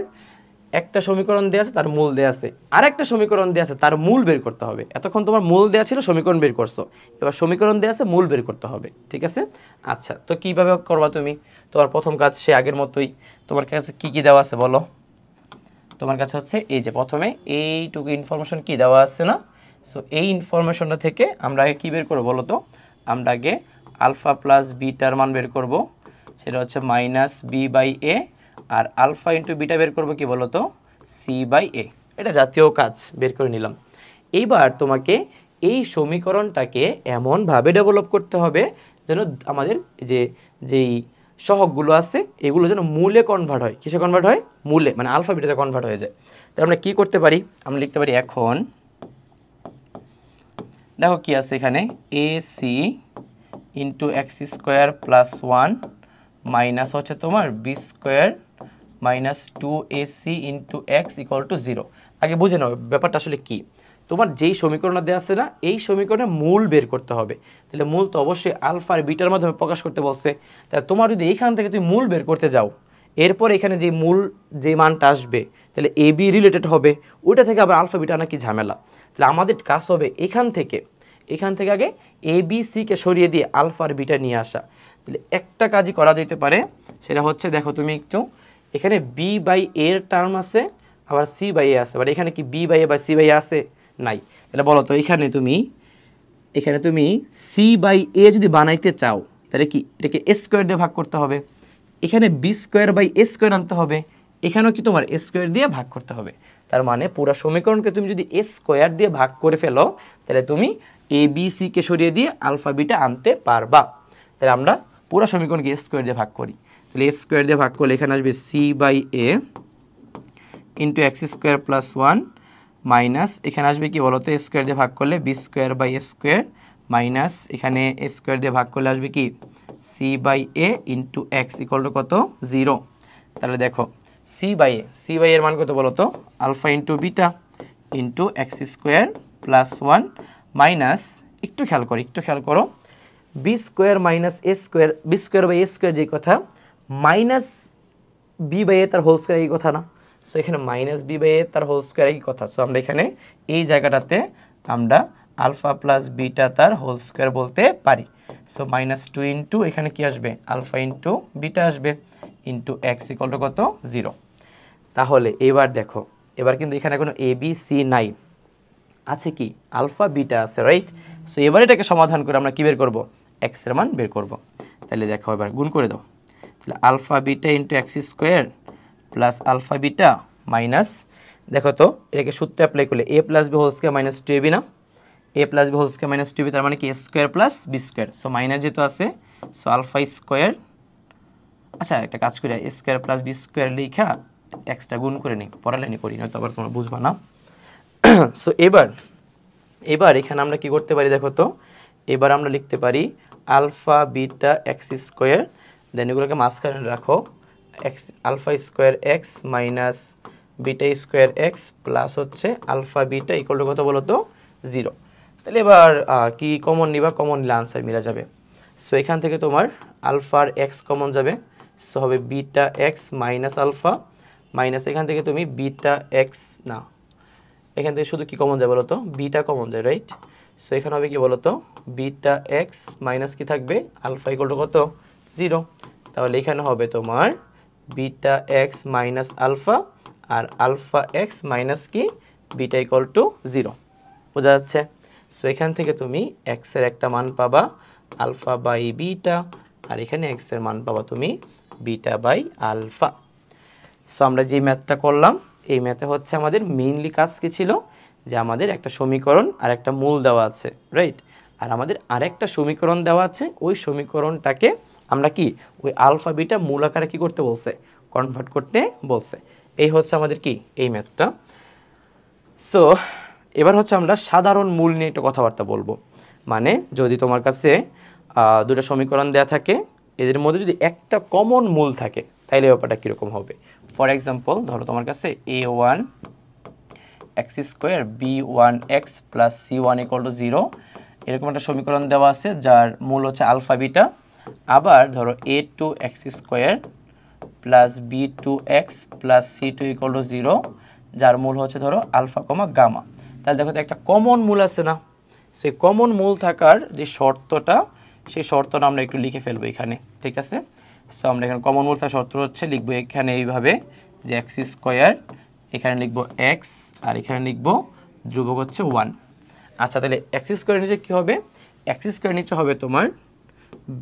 একটা সমীকরণ দেয়া আছে তার মূল দেয়া আছে, আর একটা সমীকরণ দেয়া আছে তার মূল বের করতে হবে। এতক্ষণ তোমার মূল দেয়া ছিল, সমীকরণ বের করছো, এবার সমীকরণ দেয়া আছে মূল বের করতে হবে। ঠিক আছে, আচ্ছা তো কিভাবে করবা তুমি? তোমার প্রথম কাজ সে আগের মতোই, তোমার কাছে কি কি দেওয়া আছে বলো? তোমার কাছে হচ্ছে এই যে প্রথমে এইটুকু ইনফরমেশন কি দেওয়া আছে না, সো এই ইনফরমেশনটা থেকে আমরা আগে কী বের করবো বলো তো? আমরা আগে আলফা প্লাস বিটার মান বের করব, সেটা হচ্ছে মাইনাস বি বাই এ, আর আলফা ইন্টু বিটা বের করবো কি বলো তো? C by A. এটা জাতীয় কাজ, বের করে নিলাম। এইবার তোমাকে এই সমীকরণটাকে এমনভাবে ডেভেলপ করতে হবে যেন আমাদের যেই সহগগুলো আছে এগুলো যেন মূলে কনভার্ট হয়। কিসে কনভার্ট হয়? মূলে, মানে আলফা বিটাতে কনভার্ট হয়ে যায়। তাহলে আমরা কি করতে পারি? আমরা লিখতে পারি এখন দেখো কি আছে এখানে, A C into X square plus 1 minus হচ্ছে তোমার B square minus 2ac into X equal to 0। আগে বুঝে নাও ব্যাপারটা আসলে কি। তোমার যেই সমীকরণটা দেওয়া আছে না, এই সমীকরণে মূল বের করতে হবে। তাহলে মূল তো অবশ্যই আলফা আর বিটার মাধ্যমে প্রকাশ করতে বলছে। তাহলে তোমার যদি এইখান থেকে তুমি মূল বের করতে যাও, এরপর এখানে যে মূল যে মানটা আসবে তাহলে এ বি রিলেটেড হবে, ওইটা থেকে আবার আলফা বিটা নাকি ঝামেলা। তাহলে আমাদের কাজ হবে এখান থেকে আগে এ বি সিকে সরিয়ে দিয়ে আলফা আর বিটা নিয়ে আসা। তাহলে একটা কাজই করা যেতে পারে, সেটা হচ্ছে দেখো তুমি একটু এখানে বি বাই এর টার্ম আছে, আবার সি বাই এ আছে, বাট এখানে কি বি বাই এ বা সি বাই এ আছে? নাই। তাহলে বলো তো এখানে তুমি সি বাই এ যদি বানাইতে চাও তাহলে কি এটাকে এ স্কোয়ার দিয়ে ভাগ করতে হবে, এখানে B square by A square আনতে হবে, এখানেও কি তোমার এ স্কোয়ার দিয়ে ভাগ করতে হবে। তার মানে পুরো সমীকরণকে তুমি যদি এ স্কোয়ার দিয়ে ভাগ করে ফেলো তাহলে তুমি এ বি সিকে সরিয়ে দিয়ে আলফা বিটা আনতে পারবা। তাহলে আমরা পুরো সমীকরণকে এ স্কোয়ার দিয়ে ভাগ করি। তাহলে এ স্কোয়ার দিয়ে ভাগ করলে এখানে আসবে C by A into X square plus 1 minus এখানে আসবে কি বলতো, এ স্কোয়ার দিয়ে ভাগ করলে B square by A square minus এখানে এ স্কোয়ার দিয়ে ভাগ করলে আসবে কি C by A into X equal to কত? 0। তাহলে দেখো সি বাই এর মান কত বলো তো? Alpha into beta into X square plus 1 minus একটু খেয়াল করো B square minus A square, B square by A square যে কথা, মাইনাস বি বাই এ তার হোল স্কোয়ার এই কথা না। সো এখানে মাইনাস বি বাই এ তার হোল স্কোয়ার এই কথা। সো আমরা এখানে এই জায়গাটাতে আমরা আলফা প্লাস বিটা তার হোল স্কোয়ার বলতে পারি। সো মাইনাস 2 ইন্টু এখানে কি আসবে? আলফা ইন্টু বিটা আসবে ইন্টু এক্স ইকুয়াল টু কত? 0। তাহলে এবার দেখো, এবার কিন্তু এখানে কোনো এ বি সি নাই, আছে কি আলফা বিটা আছে, রাইট? সো এবার এটাকে সমাধান করে আমরা কি বের করব? এক্স এর মান বের করব। তাহলে দেখো এবার গুণ করে দাও, তাহলে alpha beta into X square plus alpha beta minus, দেখো তো এটাকে সূত্রে অ্যাপ্লাই করলে A plus B whole square minus 2ab না, A plus B whole square minus 2b, তার মানে কি A square plus B square. So minus যেহেতু আছে, সো আলফা স্কোয়ার, আচ্ছা একটা কাজ করি, A square plus B square লিখা এক্সটা গুণ করে নিই, পড়ালেনি করি নয়তো আবার তোমরা বুঝবা না। সো এবার এখানে আমরা কি করতে পারি দেখো তো, এবার আমরা লিখতে পারি alpha beta X square, then এগুলোকে মাঝখানে রাখো, X alpha square X minus beta square X plus হচ্ছে আলফা বিটা ইকুয়াল টু কত বলো তো? 0। তাহলে এবার কি কমন নিবা? কমন নিলে আনসার মিলা যাবে। সো এখান থেকে তোমার আলফার এক্স কমন যাবে, সো হবে beta X minus alpha minus এখান থেকে তুমি বিটা এক্স না, এখান থেকে শুধু কি কমন যায় বলো তো? বিটা কমন যায়, রাইট? সো এখানে হবে কি বলো তো? বিটা এক্স মাইনাস কি থাকবে? আলফা ইকুয়াল টু কত? 0। তাহলে এখানে হবে তোমার বিটা এক্স মাইনাস আলফা আর আলফা এক্স মাইনাস কি বিটা ইকুয়াল টু 0। বোঝা যাচ্ছে? সো এখান থেকে তুমি এক্স এর একটা মান পাবা আলফা বাই বিটা, আর এখানে এক্স এর মান পাবা তুমি বিটা বাই আলফা। সো আমরা যে ম্যাথটা করলাম এই ম্যাথে হচ্ছে আমাদের মেইনলি কাজ কি ছিল, যে আমাদের একটা সমীকরণ আর একটা মূল দেওয়া আছে, রাইট? আর আমাদের আরেকটা সমীকরণ দেওয়া আছে, ওই সমীকরণটাকে আমরা কি ওই আলফা বিটা মূল আকারে কি করতে বলছে, কনভার্ট করতে বলছে। এই হচ্ছে আমাদের কি এই ম্যাথটা। সো এবার হচ্ছে আমরা সাধারণ মূল নিয়ে একটু কথাবার্তা বলবো। মানে যদি তোমার কাছে দুটো সমীকরণ দেওয়া থাকে, এদের মধ্যে যদি একটা কমন মূল থাকে তাইলে ব্যাপারটা কীরকম হবে। ফর এক্সাম্পল ধরো তোমার কাছে a1 x square b1 x plus c1 equal to 0 এরকম একটা সমীকরণ দেওয়া আছে যার মূল হচ্ছে আলফা বিটা। আবার ধরো a2 x square plus b2 x plus c2 equal to 0 যার মূল হচ্ছে ধরো আলফা কমা গামা। তাহলে দেখো তো একটা কমন মূল আছে না, সেই কমন মূল থাকার যে শর্তটা, সেই শর্তটা আমরা একটু লিখে ফেলবো এখানে, ঠিক আছে? সো আমরা এখানে কমন মূল থাকার শর্ত হচ্ছে লিখবো এখানে এইভাবে যে এক্স স্কোয়ার, এখানে লিখবো এক্স আর এখানে লিখবো ধ্রুবক হচ্ছে 1। আচ্ছা তাহলে এক্স স্কোয়ারের নিচে কী হবে, এক্স স্কোয়ারের নিচে হবে তোমার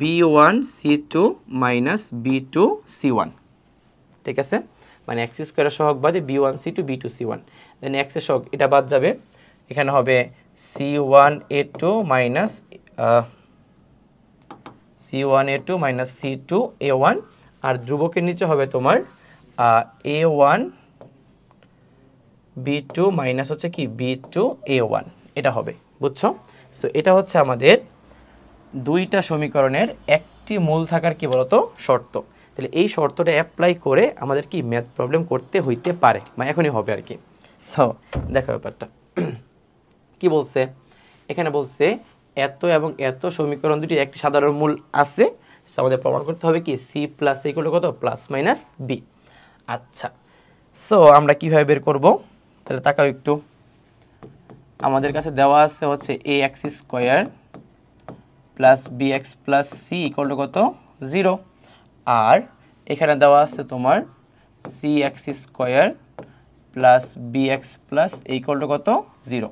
b1 c2 minus b2 c1, ঠিক আছে? মানে এক্স স্কোয়ারের সহগ বাদে b1 c2 b2 c1, দেন এক্সের সহগ এটা বাদ যাবে, এখানে হবে c1 a2 minus c1 a2 minus c2 a1 আর ধ্রুবকের নিচে হবে তোমার a1 b2 মাইনাস হচ্ছে কি b2 a1, এটা হবে, বুঝছো? সো এটা হচ্ছে আমাদের দুইটা সমীকরণের একটি মূল থাকার কি বলতো শর্ত। তাহলে এই শর্তটা অ্যাপ্লাই করে আমাদের কি ম্যাথ প্রবলেম করতে হইতে পারে, মানে এখনই হবে আর কি। সো দেখো ব্যাপারটা কি বলছে, এখানে বলছে এত এবং এত সমীকরণ দুটি একটি সাধারণ মূল আছে। সো আমাদের প্রমাণ করতে হবে কি সি প্লাস ইকুয়াল টু কত, প্লাস মাইনাস বি। আচ্ছা সো আমরা কিভাবে বের করব, তাহলে তাকাও একটু। আমাদের কাছে দেওয়া আছে হচ্ছে এ X square plus B X plus C equal to কত 0, আর এখানে দেওয়া আছে তোমার C X square plus B X plus equal to কত 0।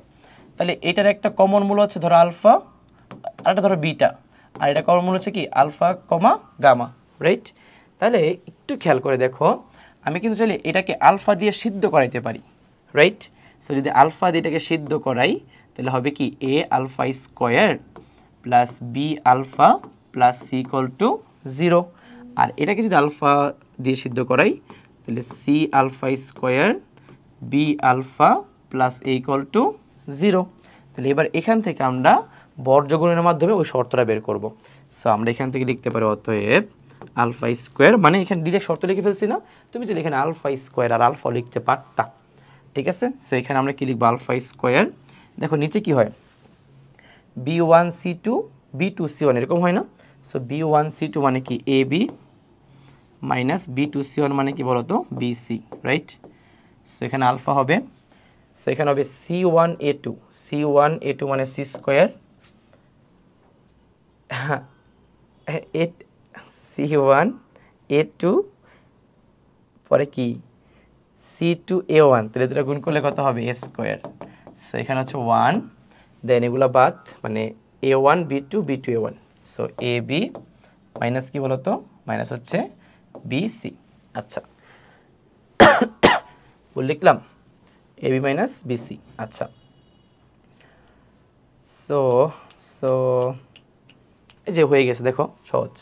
তাহলে এটার একটা কমন মূল হচ্ছে ধরো আলফা, আর একটা ধরো বিটা, আর এটা কমন মূল হচ্ছে কি আলফা কমা গামা, রাইট? তাহলে একটু খেয়াল করে দেখো, আমি কিন্তু চাইলে এটাকে আলফা দিয়ে সিদ্ধ করাইতে পারি, রাইট? সো যদি আলফা দিয়ে এটাকে সিদ্ধ করাই তাহলে হবে কি A alpha square plus B alpha plus C equal to 0, আর এটাকে যদি আলফা দিয়ে সিদ্ধ করাই তাহলে C alpha square B alpha plus A equal to 0। তাহলে এবার এখান থেকে আমরা বর্গগুণের মাধ্যমে ওই শর্তটা বের করব। সো আমরা এখান থেকে লিখতে পারি অতএব আলফা স্কোয়ার, মানে এখানে ডিরেক্ট শর্ত লিখে ফেলছি না, তুমি যদি এখানে আলফা স্কোয়ার আর আলফা লিখতে পারতা, ঠিক আছে? সো এখানে আমরা কি লিখবো আলফা স্কোয়ার, দেখো নিচে কি হয় b1 c2 b2 c1 এরকম হয় না? সো b1 c2 মানে কি A B minus b2 c1 মানে কি বলতো বি সি, রাইট? সো এখানে আলফা হবে, সো এখানে হবে c1 a2, c1 a2 মানে c স্কোয়ার c1 a2 পরে কি c2 a1, তাহলে যেটা গুণ করলে কত হবে a স্কোয়ার। সো এখানে হচ্ছে 1, দেন এগুলো বাদ, মানে a1 b2 b2 a1, so A B minus কি বলতো মাইনাস হচ্ছে বি সি। আচ্ছা লিখলাম A B minus B C. আচ্ছা সো সো এই যে হয়ে গেছে, দেখো সহজ।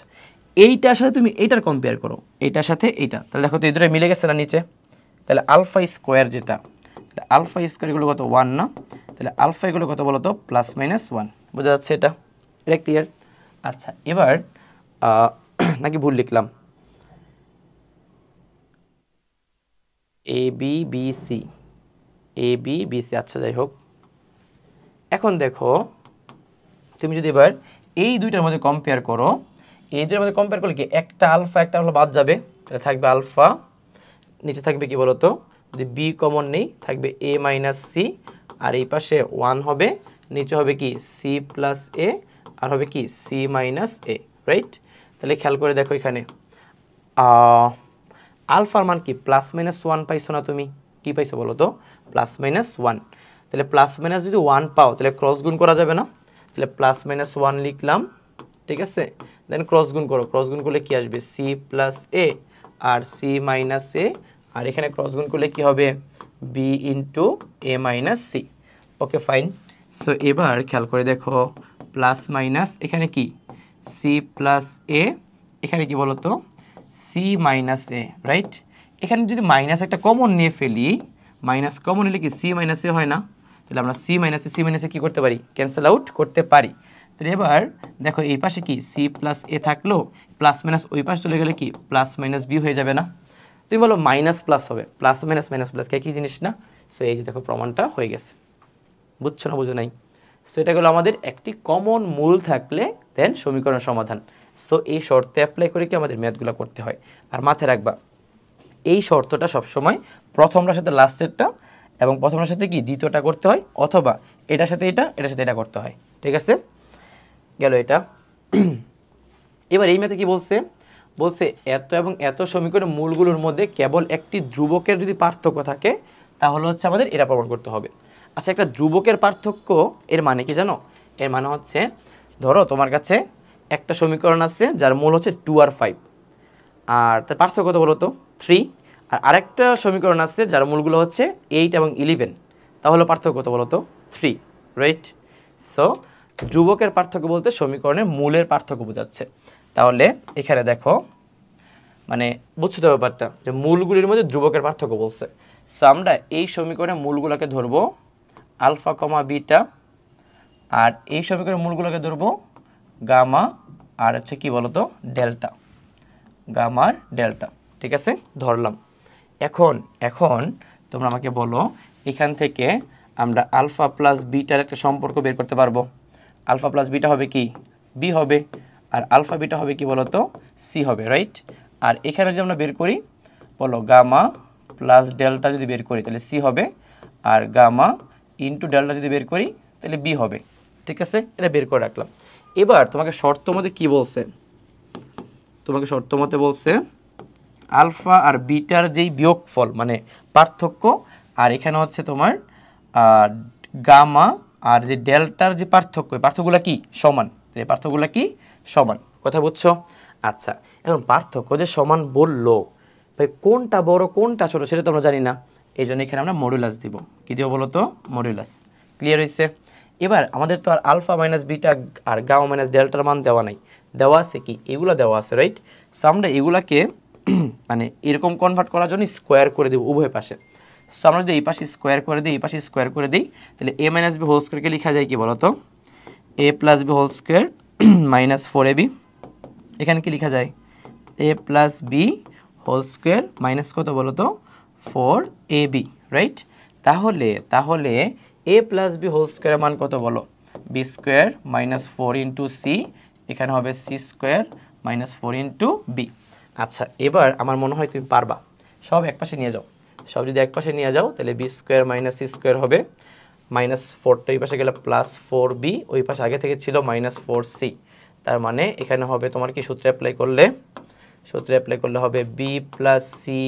এইটার সাথে তুমি এইটার কম্পেয়ার করো, এইটার সাথে এইটা, তাহলে দেখো তো এই দুটো মিলে গেছে না নিচে। তাহলে আলফা স্কোয়ার যেটা, আলফা স্কোয়ার এগুলো কত 1 না, তাহলে আলফা এগুলো কত বলো তো প্লাস মাইনাস 1, বোঝা যাচ্ছে এটা? এটা ক্লিয়ার? আচ্ছা এবার নাকি ভুল লিখলাম, A B B C, A B B C, আচ্ছা যাই হোক। এখন দেখো তুমি যদি এবার এই দুইটার মধ্যে কম্পেয়ার করো, এই দুইটার মধ্যে কম্পেয়ার করলে কি একটা আলফা একটা আলফা বাদ যাবে, তাহলে থাকবে আলফা, নিচে থাকবে কি বলতো, যদি বি কমন নেই থাকবে এ মাইনাস সি, আর এই পাশে 1 হবে, নিচে হবে কি সি প্লাস এ, আর হবে কি সি মাইনাস এ, রাইট? তাহলে খেয়াল করে দেখো এখানে আলফার মান কি প্লাস মাইনাস 1 পাইছো না তুমি? কি পাইছো বলো তো? Plus minus 1। তাহলে প্লাস মাইনাস যদি 1 পাও তাহলে ক্রস গুণ করা যাবে না? তাহলে প্লাস মাইনাস 1 লিখলাম, ঠিক আছে? দেন ক্রস গুণ করো, ক্রস গুণ করলে কি আসবে সি প্লাস এ আর সি মাইনাস এ, আর এখানে ক্রস গুণ করলে কি হবে B into A minus C. Okay fine. So এবার খেয়াল করে দেখো প্লাস মাইনাস এখানে কি সি প্লাস এ, এখানে কি বলো তো সি মাইনাস এ, রাইট? এখানে যদি মাইনাস একটা কমন নিয়ে ফেলি, মাইনাস কমন নিলে কি সি মাইনাস এ হয় না? তাহলে আমরা সি মাইনাসে কী করতে পারি? ক্যান্সেল আউট করতে পারি। তাহলে এবার দেখো এই পাশে কি সি প্লাস এ থাকলো, প্লাস মাইনাস ওই পাশে চলে গেলে কি প্লাস মাইনাস বি হয়ে যাবে না? তুমি বলো মাইনাস প্লাস হবে, প্লাস মাইনাস মাইনাস প্লাস কি জিনিস না? সো এই যে দেখো প্রমাণটা হয়ে গেছে। বুঝছো না বুঝো নাই? সো এটা গেলো আমাদের একটি কমন মূল থাকলে দেন সমীকরণ সমাধান। সো এই শর্তে অ্যাপ্লাই করে কি আমাদের ম্যাথগুলো করতে হয়। আর মাথায় রাখবা এই শর্তটা সবসময় প্রথমটার সাথে লাস্টেরটা এবং প্রথমটার সাথে কি দ্বিতীয়টা করতে হয়, অথবা এটার সাথে এটা করতে হয়। ঠিক আছে, গেল এটা। এবার এই ম্যাথে কি বলছে? বলছে এত এবং এত সমীকরণের মূলগুলোর মধ্যে কেবল একটি ধ্রুবকের যদি পার্থক্য থাকে তাহলে হচ্ছে আমাদের এটা প্রমাণ করতে হবে। আচ্ছা, একটা ধ্রুবকের পার্থক্য এর মানে কি জানো? এর মানে হচ্ছে ধরো তোমার কাছে একটা সমীকরণ আছে যার মূল হচ্ছে 2 আর 5, আর তার পার্থক্য কত বলো তো 3, আর আরেকটা সমীকরণ আছে যার মূলগুলো হচ্ছে 8 এবং 11, তাহলে পার্থক্য কত বলো তো 3, রাইট? সো ধ্রুবকের পার্থক্য বলতে সমীকরণের মূলের পার্থক্য বোঝাচ্ছে। তাহলে এখানে দেখো মানে বুঝছো তো ব্যাপারটা, যে মূলগুলির মধ্যে ধ্রুবকের পার্থক্য বলছে। সো আমরা এই সমীকরণের মূলগুলোকে ধরবো আলফা কমা বিটা, আর এই সমীকরণের মূলগুলোকে ধরবো গামা আর হচ্ছে কি বলতো ডেল্টা, গামার ডেল্টা। ঠিক আছে, ধরলাম। এখন তোমরা আমাকে বলো এখান থেকে আমরা আলফা প্লাস বিটার একটা সম্পর্ক বের করতে পারবো। আলফা প্লাস বিটা হবে কি বি হবে, আর আলফা বিটা হবে কি বলতো সি হবে, রাইট? আর এখানে যদি আমরা বের করি বলো গামা প্লাস ডেল্টা যদি বের করি তাহলে সি হবে, আর গামা ইন্টু ডেল্টা যদি বের করি তাহলে বি হবে। ঠিক আছে, এটা বের করে রাখলাম। এবার তোমাকে শর্ত মতে কি বলছে? তোমাকে শর্ত মতে বলছে আলফা আর বিটার যেই বিয়োগফল মানে পার্থক্য, আর এখানে হচ্ছে তোমার গামা আর যে ডেল্টার যে পার্থক্যগুলো কি সমান, এই পার্থক্যগুলো কি সমান, কথা বুঝছো? আচ্ছা, এখন পার্থক্য যে সমান বললো, ভাই কোনটা বড় কোনটা ছোট সেটা তো আমরা জানি না, এই জন্য এখানে আমরা মডুলাস দিব। কি দিব বলো তো? মডুলাস। ক্লিয়ার হয়েছে? এবার আমাদের তো আর আলফা মাইনাস বিটা আর গামা মাইনাস ডেল্টার মান দেওয়া নাই, দেওয়া আছে কি এগুলো দেওয়া আছে, রাইট? সো আমরা এগুলাকে মানে এরকম কনভার্ট করার জন্য স্কোয়ার করে দেবো উভয় পাশে। সো আমরা যদি এই পাশে স্কোয়ার করে দিই এই পাশে স্কোয়ার করে দিই তাহলে এ মাইনাস বি হোল স্কোয়ারকে লেখা যায় কি বলো তো A plus B whole square minus 4ab। এখানে কি লেখা যায়? A plus B whole square minus কত বলো তো 4ab, রাইট? তাহলে এ প্লাস বি হোল স্কোয়ারের মান কত বলো? B square minus 4 into C, এখানে হবে C square minus 4 into B. আচ্ছা, এবার আমার মনে হয় তুমি পারবা, সব এক পাশে নিয়ে যাও। সব যদি এক পাশে নিয়ে যাও তাহলে B square minus C square হবে, মাইনাস 4টা ওই পাশে গেলে প্লাস 4b, ওই পাশে আগে থেকে ছিল মাইনাস 4c। তার মানে এখানে হবে তোমার কি সূত্রে অ্যাপ্লাই করলে হবে B plus C,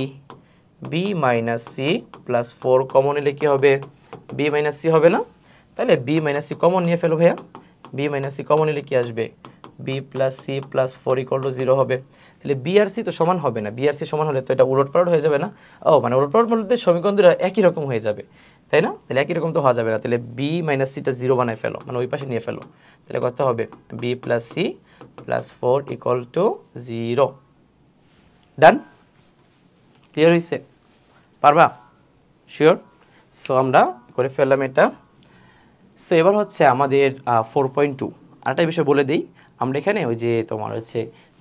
B minus C plus 4 common নিলে কি হবে? বি মাইনাস সি হবে না? তাহলে বি মাইনাস সি কমন নিয়ে ফেলো ভাইয়া। বি মাইনাস সি কমন নিলে কি আসবে? B plus C plus 4 equal to 0 হবে। তাহলে বি আর সি তো সমান হবে না, বি আর সি সমান হলে তো এটা উলটপালট হয়ে যাবে না? ও মানে উলটপালট বলতে সমীকরণ দুটো একই রকম হয়ে যাবে, তাই না? তাহলে একই রকম তো হওয়া যাবে না। তাহলে বি মাইনাস সিটা 0 বানায় ফেলো, মানে ওই পাশে নিয়ে ফেলো। তাহলে কত হবে? B plus C plus 4 equal to 0। Done? Clear হয়েছে? পারবা? শিওর? সো আমরা করে ফেললাম এটা। সো এবার হচ্ছে আমাদের 4.2 আরেকটা বিষয় বলে দিই। আমরা এখানে ওই যে তোমার হচ্ছে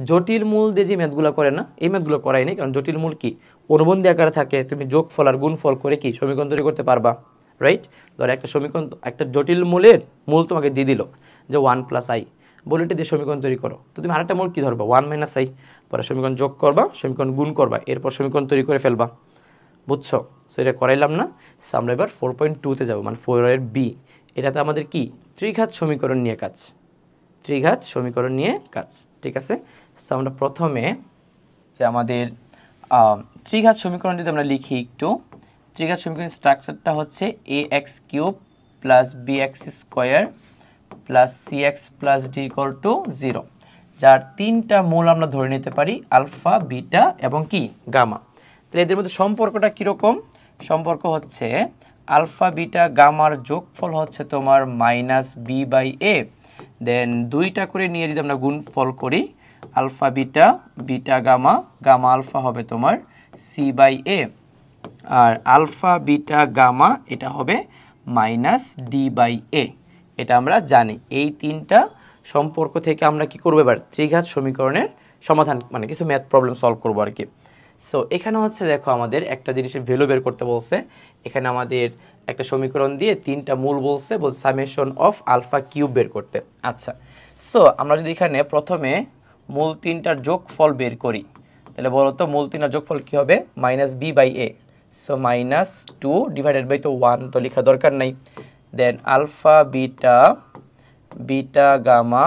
জটিল মূল দিয়ে যে ম্যাথগুলো করে না, এই ম্যাথগুলো করাই নেই, কারণ জটিল মূল কি অনুবন্ধী আকারে থাকে, তুমি যোগফল আর গুণফল করে কি সমীকরণ তৈরি করতে পারবা, রাইট? ধর একটা সমীকরণ, একটা জটিল মূলের মূল তোমাকে দিয়ে দিল যে 1 প্লাস আই, বলে এটা দিয়ে সমীকরণ তৈরি করো, তো তুমি আরেকটা মূল কি ধরবা 1 মাইনাস আই, পরে সমীকরণ যোগ করবা, সমীকরণ গুণ করবা, এরপর সমীকরণ তৈরি করে ফেলবা। বুঝছো? সো এটা করাইলাম না। সো আমরা এবার 4.2-তে যাবো, মানে 4-এর বি। এটাতে আমাদের কি ত্রিঘাত সমীকরণ নিয়ে কাজ, ত্রিঘাত সমীকরণ নিয়ে কাজ। ঠিক আছে, সো আমরা প্রথমে যে আমাদের ত্রিঘাত সমীকরণ যদি আমরা লিখি একটু, ত্রিঘাত সমীকরণ স্ট্রাকচারটা হচ্ছে এ x cube plus B x square plus c x plus d equal to 0, যার তিনটা মূল আমরা ধরে নিতে পারি আলফা, বিটা এবং কি গামা। তাহলে এদের মধ্যে সম্পর্কটা কীরকম? সম্পর্ক হচ্ছে আলফা বিটা গামার যোগফল হচ্ছে তোমার minus B by A, then দুইটা করে নিয়ে যদি আমরা গুণফল করি alpha beta beta gamma gamma alpha হবে তোমার সি বাই এ, আর আলফা বিটা গামা এটা হবে মাইনাস ডি বাই এ। এটা আমরা জানি। এই তিনটা সম্পর্ক থেকে আমরা কি করবো এবার ত্রিঘাত সমীকরণের সমাধান মানে কিছু ম্যাথ প্রবলেম সলভ করবো আর কি। সো এখানে হচ্ছে দেখো আমাদের একটা জিনিসের ভ্যালু বের করতে বলছে। এখানে আমাদের একটা সমীকরণ দিয়ে তিনটা মূল বলছে সামেশন অফ আলফা কিউব বের করতে। আচ্ছা, সো আমরা যদি এখানে প্রথমে মূল তিনটার যোগফল বের করি তাহলে বলো তো মূল তিনটার যোগফল কি হবে minus B by A, so minus 2 divided by তো 1 তো লেখার দরকার নাই, then alpha beta beta gamma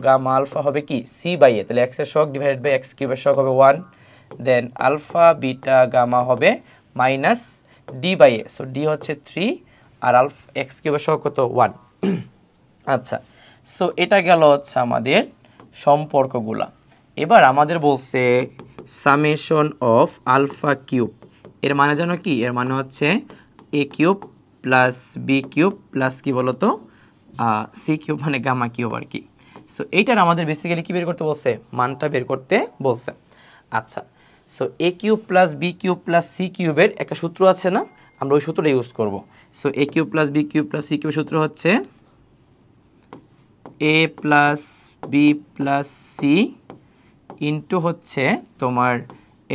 gamma alpha হবে কি সি বাই এ, তাহলে এক্স এর শক ডিভাইডেড বাই এক্স কিউবের শক হবে 1, দেন আলফা বিটা গামা হবে minus D by A, so D হচ্ছে 3 আর আলফা এক্স কিউবের শক কত 1। আচ্ছা, সো এটা গেল হচ্ছে আমাদের সম্পর্কগুলা। এবার আমাদের বলছে সামেশন অফ আলফা কিউব, এর মানে জানো কি, এর মানে হচ্ছে a cube plus b cube plus কি বলতো সি কিউব মানে গামা কিউব আর কি। সো এইটার আমাদের বেসিক্যালি কি বের করতে বলছে মানটা বের করতে বলছে। আচ্ছা, so a cube plus b cube plus c কিউবের একটা সূত্র আছে না, আমরা ওই সূত্রটা ইউজ করব। So a cube plus b cube plus c কিউবের সূত্র হচ্ছে a plus b plus c into হচ্ছে তোমার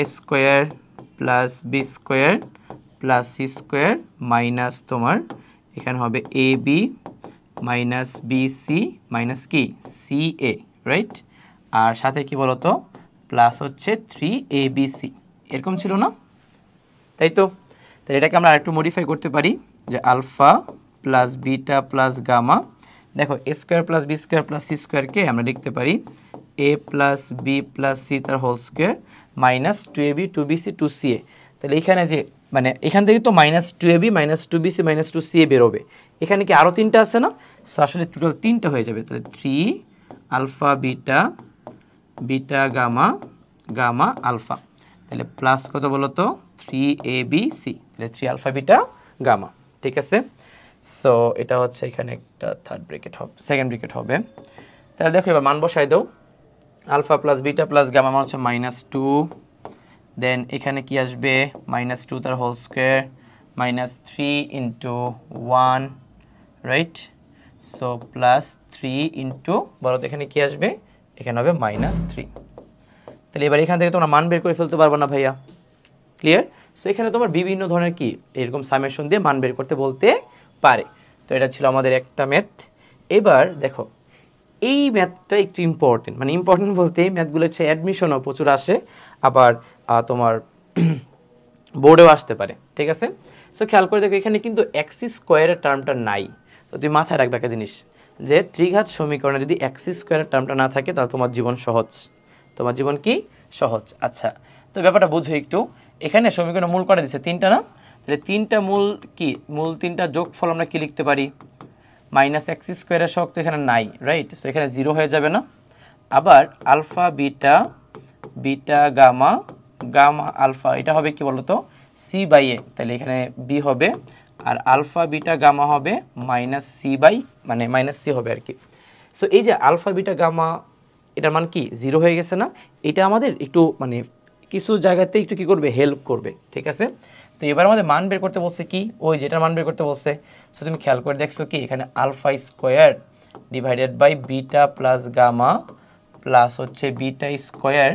a square plus B square plus C square minus তোমার এখানে হবে a B minus B C minus কি সি এ, রাইট, আর সাথে কি বলতো প্লাস হচ্ছে 3abc, এরকম ছিল না, তাই তো? তাহলে এটাকে আমরা আরেকটু মডিফাই করতে পারি যে alpha plus beta plus gamma, দেখো a square plus B square plus c স্কোয়ারকে আমরা লিখতে পারি a plus b plus c তার whole square minus 2ab 2bc 2ca। তাহলে এখানে যে মানে এখান থেকে তো minus 2ab minus 2bc minus 2ca বেরোবে, এখানে কি আরও তিনটা আছে না, সো আসলে টোটাল তিনটা হয়ে যাবে। তাহলে 3 alpha beta beta gamma gamma alpha, তাহলে প্লাস কত বলো তো 3abc, তাহলে 3 আলফা বিটা গামা, ঠিক আছে। সো এটা হচ্ছে এখানে একটা থার্ড ব্র্যাকেট হবে সেকেন্ড ব্র্যাকেট হবে। তাহলে দেখো এবার মান বসাই দাও, alpha plus beta plus gamma মান হচ্ছে -2, দেন এখানে কি আসবে -2 তার whole square minus 3 into 1, right, so plus 3 into বলো তো এখানে কি আসবে, এখানে হবে -3। তাহলে এবার এখান থেকে তোমরা মান বের করে ফেলতে পারবো না ভাইয়া, ক্লিয়ার? সো এখানে তোমার বিভিন্ন ধরনের কি এরকম সামেশন দিয়ে মান বের করতে বলতে পারে। তো এটা ছিল আমাদের একটা ম্যাথ। এবার দেখো এই ম্যাথটা একটু ইম্পর্টেন্ট, মানে ইম্পর্টেন্ট বলতে এই ম্যাথগুলো হচ্ছে অ্যাডমিশনও প্রচুর আসে, আবার তোমার বোর্ডেও আসতে পারে, ঠিক আছে। সো খেয়াল করে দেখো এখানে কিন্তু এক্স স্কোয়ারের টার্মটা নাই, তো তুমি মাথায় রাখবে একটা জিনিস যে ত্রিঘাত সমীকরণে যদি এক্স স্কোয়ারের টার্মটা না থাকে তাহলে তোমার জীবন সহজ, তোমার জীবন কি সহজ। আচ্ছা, তো ব্যাপারটা বুঝো একটু, এখানে সমীকরণের মূল কটা দিচ্ছে তিনটা না, তাহলে তিনটা মূল কি মূল তিনটা যোগফল আমরা কি লিখতে পারি মাইনাস এক্স স্কোয়ারের শক তো এখানে নাই, রাইট, সো এখানে 0 হয়ে যাবে না। আবার alpha beta beta gamma gamma alpha এটা হবে কি বলতো সি বাই এ, তাহলে এখানে বি হবে, আর আলফা বিটা গামা হবে মাইনাস সি বাই মানে মাইনাস সি হবে আর কি। সো এই যে আলফা বিটা গামা এটার মান কি 0 হয়ে গেছে না, এটা আমাদের একটু মানে কিছু জায়গাতে একটু কি করবে হেল্প করবে, ঠিক আছে। তো এবার আমাদের মান বের করতে বলছে কি ওই যেটার মান বের করতে বলছে। সো তুমি খেয়াল করে দেখছো কি এখানে alpha square divided by beta plus gamma plus হচ্ছে বিটা স্কোয়ার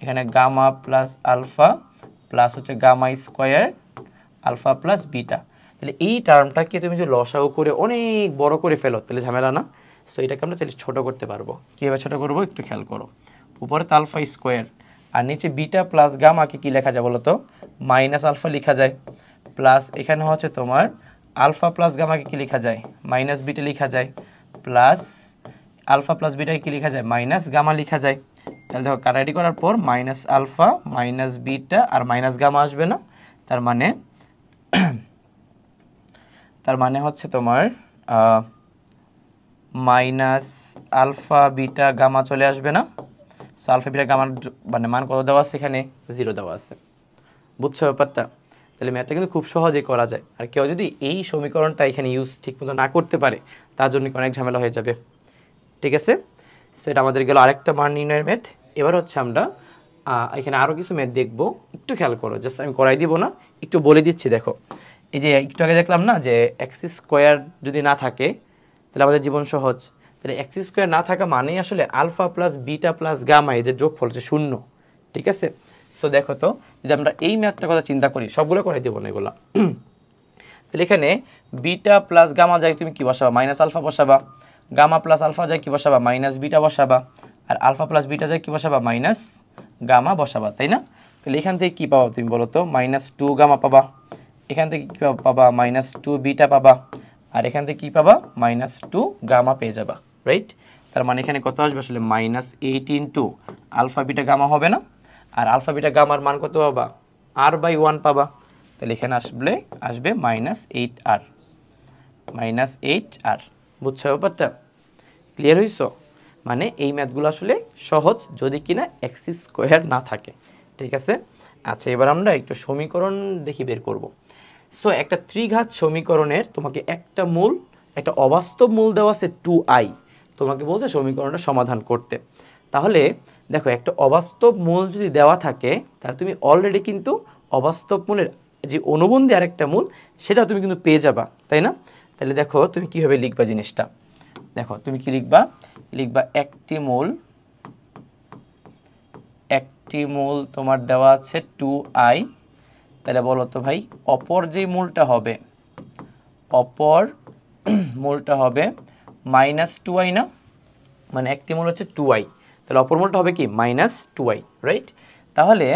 এখানে গামা প্লাস আলফা প্লাস হচ্ছে gamma square alpha plus beta. তাহলে এই টার্মটাকে তুমি যদি লসাগু করে অনেক বড় করে ফেলো তাহলে ঝামেলা না। সো এটাকে আমরা চাইলে ছোটো করতে পারবো, কীভাবে ছোটো করবো একটু খেয়াল করো, উপরে তো আলফা স্কোয়ার আর নিচে বিটা প্লাস গামাকে কী লেখা যায় বলো তো মাইনাস আলফা লেখা যায়, প্লাস এখানে হচ্ছে তোমার আলফা প্লাস গামাকে কী লেখা যায় মাইনাস বিটা লেখা যায়, প্লাস আলফা প্লাস বিটাকে কী লেখা যায় মাইনাস গামা লেখা যায়। তাহলে দেখো কাটাকাটি করার পর মাইনাস আলফা মাইনাস বিটা আর মাইনাস গামা আসবে না, তার মানে হচ্ছে তোমার মাইনাস আলফা বিটা গামা চলে আসবে না। সো আলফা বিটা গামার মানে মান কত দেওয়া আছে এখানে 0 দেওয়া আছে, বুঝছো ব্যাপারটা? তাহলে ম্যাথটা কিন্তু খুব সহজেই করা যায়। আর কেউ যদি এই সমীকরণটা এখানে ইউজ ঠিকমতো না করতে পারে তার জন্য অনেক ঝামেলা হয়ে যাবে। ঠিক আছে, সো এটা আমাদের গেল আরেকটা মান নির্ণয়ের ম্যাথ। এবার হচ্ছে আমরা এখানে আরও কিছু ম্যাথ দেখবো, একটু খেয়াল করো, জাস্ট আমি করাই দিব না, একটু বলে দিচ্ছি। দেখো এই যে একটু আগে দেখলাম না যে এক্স স্কোয়ার যদি না থাকে তাহলে আমাদের জীবন সহজ। তাহলে এক্স স্কোয়ার না থাকা মানেই আসলে alpha plus beta plus gamma এদের যোগফল হচ্ছে 0। ঠিক আছে, সো দেখো তো যদি আমরা এই ম্যাথটার কথা চিন্তা করি, সবগুলো করাই দেবো না এগুলা। তাহলে এখানে বিটা প্লাস গামা যায় তুমি কি বসাবা, মাইনাস আলফা বসাবা। গামা প্লাস আলফা যায় কি বসাবা, মাইনাস বিটা বসাবা। আর আলফা প্লাস বিটা যায় কি বসাবা, মাইনাস গামা বসাবা, তাই না? তাহলে এখান থেকে কি পাবা তুমি বলো তো, -2 গামা পাবা। এখান থেকে কি পাবা, -2 বিটা পাবা। আর এখান থেকে কি পাবা, -2 গামা পেয়ে যাবা, রাইট? তার মানে এখানে কত আসবে আসলে, -8 ইন্টু আলফা বিটা গামা হবে না? আর আলফা বিটা গামার মান কত পাবা, r/1 পাবা। তাহলে এখানে আসবে -8r, -8r। বুঝছো ব্যাপারটা? ক্লিয়ার হইছো? মানে এই ম্যাথগুলো আসলে সহজ যদি কিনা এক্স স্কোয়ার না থাকে। ঠিক আছে, আচ্ছা এবার আমরা একটু সমীকরণ দেখি বের করব। সো একটা ত্রিঘাত সমীকরণের তোমাকে একটা মূল, একটা অবাস্তব মূল দেওয়া আছে 2i, তোমাকে বলছে সমীকরণটা সমাধান করতে। তাহলে দেখো একটা অবাস্তব মূল যদি দেওয়া থাকে তাহলে তুমি অলরেডি কিন্তু অবাস্তব মূলের যে অনুবন্ধী আরেকটা মূল সেটাও তুমি কিন্তু পেয়ে যাবা, তাই না? তাহলে দেখো তুমি কীভাবে লিখবা জিনিসটা, দেখো তুমি কি লিখবা, একটি মূল তোমার দেওয়া আছে 2i। তাহলে বলো তো ভাই অপর যে মূলটা হবে, -2i না, মানে একটি মূল হচ্ছে 2i, তাহলে অপর মূলটা হবে কি -2i, রাইট? তাহলে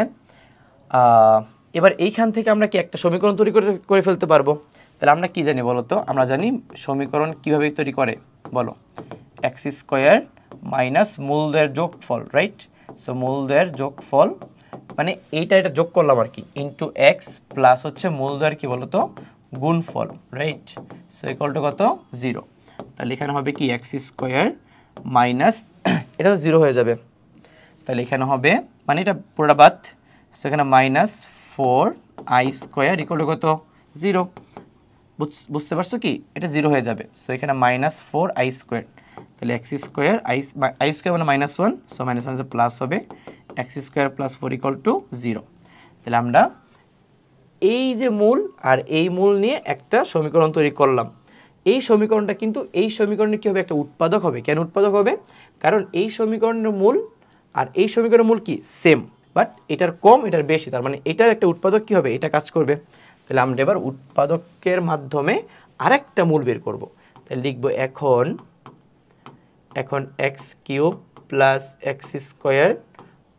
এবার এইখান থেকে আমরা কি একটা সমীকরণ তৈরি করে ফেলতে পারবো। তাহলে আমরা কি জানি বলো তো, আমরা জানি সমীকরণ কিভাবে তৈরি করে বলো, এক্স স্কোয়ার মাইনাস মূলদের যোগফল, রাইট? সো মূলদের যোগফল মানে এটা যোগ করলাম আর কি, ইন্টু এক্স প্লাস হচ্ছে মূলদের কি বলো তো গুণফল, রাইট? সো ইকুয়াল টু কত, 0। তাহলে এখানে হবে কি এক্স স্কোয়ার মাইনাস, এটা তো 0 হয়ে যাবে। তাহলে এখানে হবে মানে এটা পুরোটা বাদ, সো এখানে -4i স্কোয়ার ইকুয়াল টু কত, 0। বুঝতে পারছো কি, এটা 0 হয়ে যাবে। সো এখানে -4i স্কোয়ার, তাহলে এক্স স্কোয়ার আই স্কোয়ার মানে -1, সো -1 প্লাস হবে x square plus 4 equal to 0। তাহলে আমরা এই যে মূল আর এই মূল নিয়ে একটা সমীকরণ তৈরি করলাম। এই সমীকরণটা কিন্তু এই সমীকরণে কি হবে, একটা উৎপাদক হবে। কেন উৎপাদক হবে, কারণ এই সমীকরণের মূল আর এই সমীকরণের মূল কি সেম, বাট এটার কম এটার বেশি, তার মানে এটার একটা উৎপাদক কি হবে, এটা কাজ করবে। তাহলে আমরা এবার উৎপাদকের মাধ্যমে আরেকটা মূল বের করব। তাহলে লিখবো এখন x cube plus x square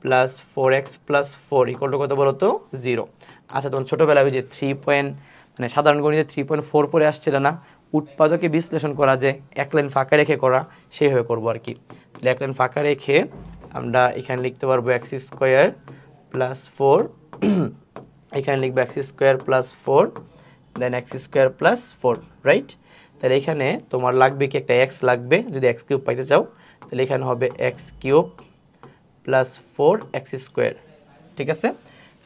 plus 4x plus 4 equal to কত বলো তো, 0। আচ্ছা তখন ছোটোবেলায় ওই যে মানে সাধারণ গণিতে 3.4 পরে আসছিল না, উৎপাদকে বিশ্লেষণ করা যায় এক লাইন ফাঁকা রেখে করা, সেইভাবে করবো আর কি। তাহলে এক লাইন ফাঁকা রেখে আমরা এখানে লিখতে পারবো এক্স স্কোয়ার প্লাস 4, এখানে লিখবো এক্স স্কোয়ার প্লাস 4, দেন এক্স স্কোয়ার প্লাস 4, রাইট? তাহলে এখানে তোমার লাগবে কি, একটা এক্স লাগবে যদি এক্স কিউব পাইতে চাও। তাহলে এখানে হবে x cube plus 4x square, ঠিক আছে?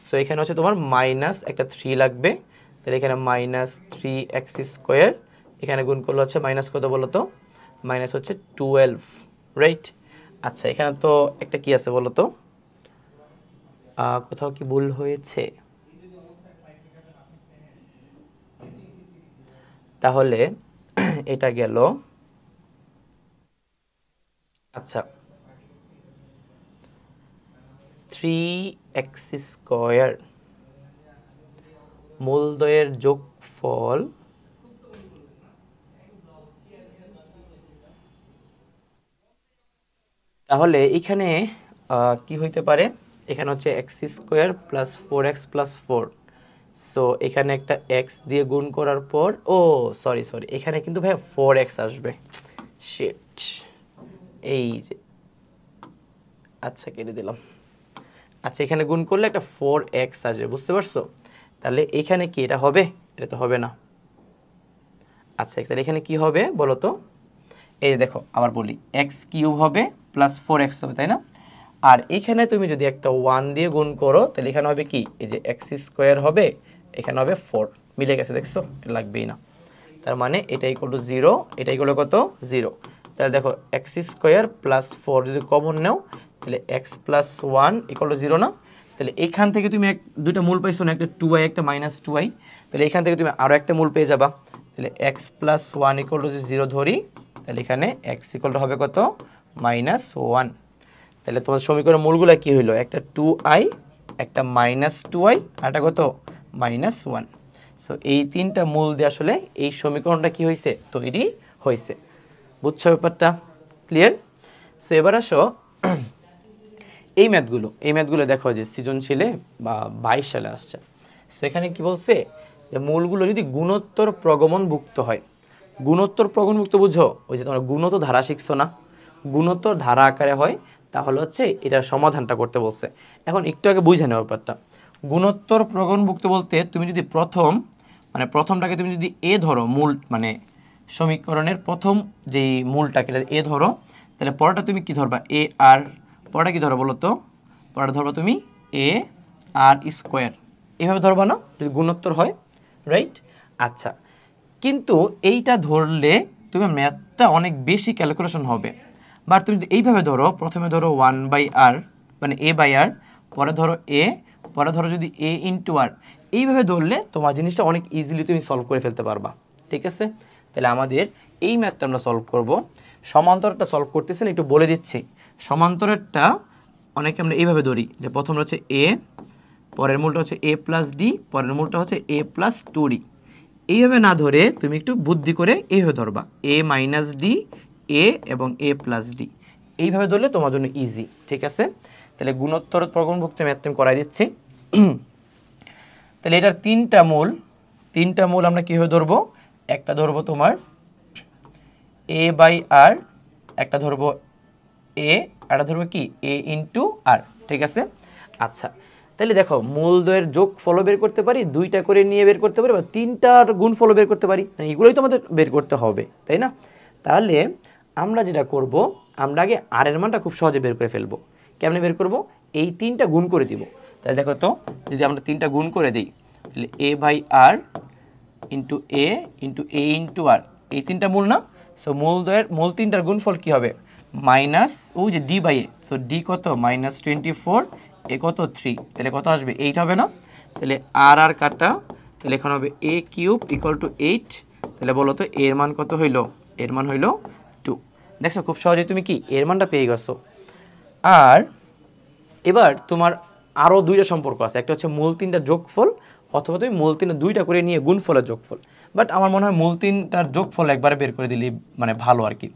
সো এখানে হচ্ছে তোমার মাইনাস একটা 3 লাগবে, তাহলে এখানে -3x স্কোয়ার, এখানে গুণ করলে হচ্ছে মাইনাস কত বলো তো, মাইনাস হচ্ছে 12, রাইট? আচ্ছা এখানে তো একটা কি আছে বলো তো, কোথাও কি ভুল হয়েছে? তাহলে এটা গেল, আচ্ছা 3x স্কোয়ার মূলদ্বয়ের যোগফল তাহলে এখানে কি হইতে পারে, এখানে হচ্ছে x square plus 4x plus 4, so এখানে একটা এক্স দিয়ে গুণ করার পর সরি এখানে কিন্তু ভাই 4x আসবে, শিট, এই যে আচ্ছা কেটে দিলাম। আচ্ছা এখানে গুণ করলে একটা 4x আসবে, বুঝতে পারছো? তাহলে এখানে কি এটা হবে, এটা তো হবে না। আচ্ছা তাহলে এখানে কি হবে বলো তো, এই দেখো আবার বলি, এক্স কিউব হবে প্লাস 4x হবে, তাই না? আর এখানে তুমি যদি একটা 1 দিয়ে গুণ করো তাহলে এখানে হবে কি, এই যে এক্স স্কোয়ার হবে এখানে হবে 4, মিলে গেছে, দেখছো? এটা লাগবেই না। তার মানে এটা ইকুয়াল টু 0, এটা ইকুয়াল কত 0। তাহলে দেখো এক্স স্কোয়ার প্লাস 4 যদি কমন নাও তাহলে এক্স প্লাস 1 ইকুয়াল টু 0 না? তাহলে এখান থেকে তুমি দুইটা মূল পাইছো না, একটা 2i একটা -2i, তাহলে এখান থেকে তুমি আরও একটা মূল পেয়ে যাবা। তাহলে এক্স প্লাস 1 ইকুয়াল টু 0 ধরি, তাহলে এখানে এক্স ইকুয়াল টু হবে কত -1। তাহলে তোমার সমীকরণের মূলগুলো কি হইলো? একটা 2i, একটা -2i, আর একটা কত -1। সো এই তিনটা মূল দিয়ে আসলে এই সমীকরণটা কি হয়েছে? তৈরি হয়েছে। বুঝছো ব্যাপারটা? ক্লিয়ার? সো এবার আসো এই ম্যাথগুলো দেখো যে সৃজনশীলে বা 22 সালে আসছে। সো এখানে কি বলছে যে মূলগুলো যদি গুণোত্তর প্রগমনভুক্ত হয়। গুণোত্তর প্রগমনভুক্ত বুঝো? ওই যে তোমরা গুণোত্তর ধারা শিখছো না, গুণোত্তর ধারা আকারে হয়, তাহলে হচ্ছে এটার সমাধানটা করতে বলছে। এখন একটু আগে বুঝে নাও ব্যাপারটা। গুণোত্তর প্রগমনভুক্ত বলতে তুমি যদি প্রথমটাকে তুমি যদি এ ধরো, মূল মানে সমীকরণের প্রথম যেই মূলটাকে এ ধরো, তাহলে পরেরটা তুমি কি ধরবা? এ আর, পরেরটা কি ধরো বলো তো? পরেরটা ধরবা তুমি এ আর স্কোয়ার, এইভাবে ধরবা না যদি গুণোত্তর হয়, রাইট? আচ্ছা, কিন্তু এইটা ধরলে তুমি ম্যাথটা অনেক বেশি ক্যালকুলেশন হবে। বাট তুমি যদি এইভাবে ধরো, প্রথমে ধরো 1/r মানে a/r, পরে ধরো a, পরে ধরো যদি a ইন্টু আর, এইভাবে ধরলে তোমার জিনিসটা অনেক ইজিলি তুমি সলভ করে ফেলতে পারবা। ঠিক আছে? তাহলে আমাদের এই ম্যাথটা আমরা সলভ করব। সমান্তরালটা সলভ করতেছেন একটু বলে দিচ্ছি। সমান্তরালটা অনেকে আমরা এইভাবে ধরি যে প্রথমটা হচ্ছে a, পরের মূলটা হচ্ছে a প্লাস ডি, পরের মূলটা হচ্ছে a প্লাস 2d। এইভাবে না ধরে তুমি একটু বুদ্ধি করে এইভাবে ধরবা, a মাইনাস ডি, এ এবং a প্লাস ডি। এইভাবে ধরলে তোমার জন্য ইজি। ঠিক আছে? তাহলে গুণোত্তর প্রগমনভুক্ত ম্যাথ আমি করাই দিচ্ছি। তাহলে এটার তিনটা মূল আমরা কীভাবে ধরবো? একটা ধরবো তোমার a/r, একটা ধরবো a, একটা ধরবো কি a ইন্টু আর। ঠিক আছে? আচ্ছা, তাহলে দেখো মূলদ্বয়ের যোগফল বের করতে পারি, দুইটা করে নিয়ে বের করতে পারি, বা তিনটার গুণফল বের করতে পারি, এগুলোই তো আমাদের বের করতে হবে, তাই না? তাহলে আমরা যেটা করব, আমরা আগে আর এর মানটা খুব সহজে বের করে ফেলবো। কেমনে বের করব? এই তিনটা গুণ করে দিব। তাহলে দেখো তো, যদি আমরা তিনটা গুণ করে দিই, তাহলে a/r ইন্টু এ ইন্টু এ ইন্টু আর, এই তিনটা মূল না? সো মূল তিনটার গুণফল কি হবে? মাইনাস ওই যে d/a, সো d কত -24, এ কত 3, তাহলে কত আসবে? 8 হবে না? তাহলে আর কাটা, তাহলে এখন হবে a কিউব ইকুয়াল টু 8। তাহলে বলো তো এর মান কত হইল? এর মান হইল 2। দেখছো খুব সহজেই তুমি কি এর মানটা পেয়ে গেছো। আর এবার তোমার আরও দুইটা সম্পর্ক আছে, একটা হচ্ছে মূল তিনটা যোগফল, অথবা তুমি মূল তিনটা দুইটা করে নিয়ে গুণফলের যোগফল। বাট আমার মনে হয় মূল তিনটার যোগফল একবারে বের করে দিলে মানে ভালো আর কি।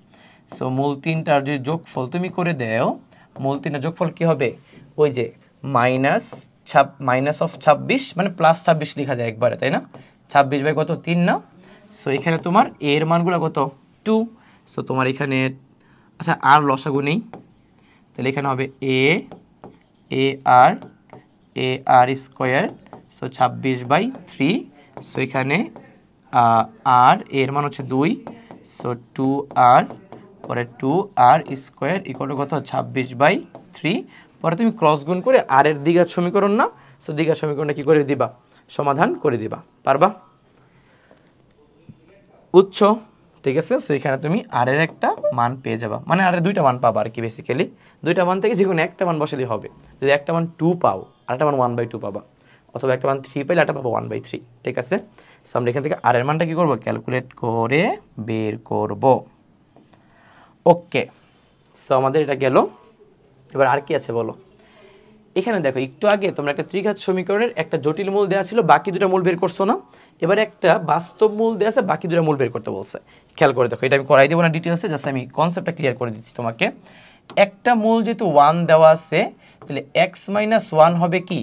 সো মূল তিনটার যে যোগফল তুমি করে দাও, মূল তিনটার যোগফল কি হবে? ওই যে -26 মানে +26 লেখা যায় একবারে, তাই না? 26 কত 3 না? সো এখানে তোমার এর মানগুলো কত 2। সো তোমার এখানে আচ্ছা আর লসাগু নেই, তাহলে এখানে হবে আর স্কোয়ার, সো 26/3। সো এখানে আর এর মান হচ্ছে 2, সো 2r, পরে 2r স্কোয়ার ইকুয়াল টু কত 26/3। পরে তুমি ক্রস গুণ করে আর এর দ্বিঘাত সমীকরণ না, সো দ্বিঘাত সমীকরণটা কি করে দিবা? সমাধান করে দিবা। পারবা? উৎস। ঠিক আছে? সো এখানে তুমি আর এর একটা মান পেয়ে যাবা, মানে আর দুইটা মান পাবা আর কি। বেসিক্যালি দুইটা মান থেকে যে কোনো একটা মান বসালেই হবে। যদি একটা মান 2 পাও, আর একটা মান 1/2 পাবা, অথবা একটা মান 3 পাইলে একটা পাবো 1/3। ঠিক আছে? সো আমরা এখান থেকে আর এর মানটা কি করব? ক্যালকুলেট করে বের করব। ওকে, সো আমাদের এটা গেল। এবার আর কি আছে বলো? এখানে দেখো একটু আগে তোমরা একটা ত্রিঘাত সমীকরণের একটা জটিল মূল দেওয়া ছিল, বাকি দুটো মূল বের করছো না? এবার একটা বাস্তব মূল দেওয়া আছে, বাকি দুটো মূল বের করতে বলছে। খেয়াল করে দেখো, এটা আমি করাই দেবো না ডিটেলসে, জাস্ট আমি কনসেপ্টটা ক্লিয়ার করে দিচ্ছি তোমাকে। একটা মূল যেহেতু 1 দেওয়া আছে, তাহলে x - 1 হবে কি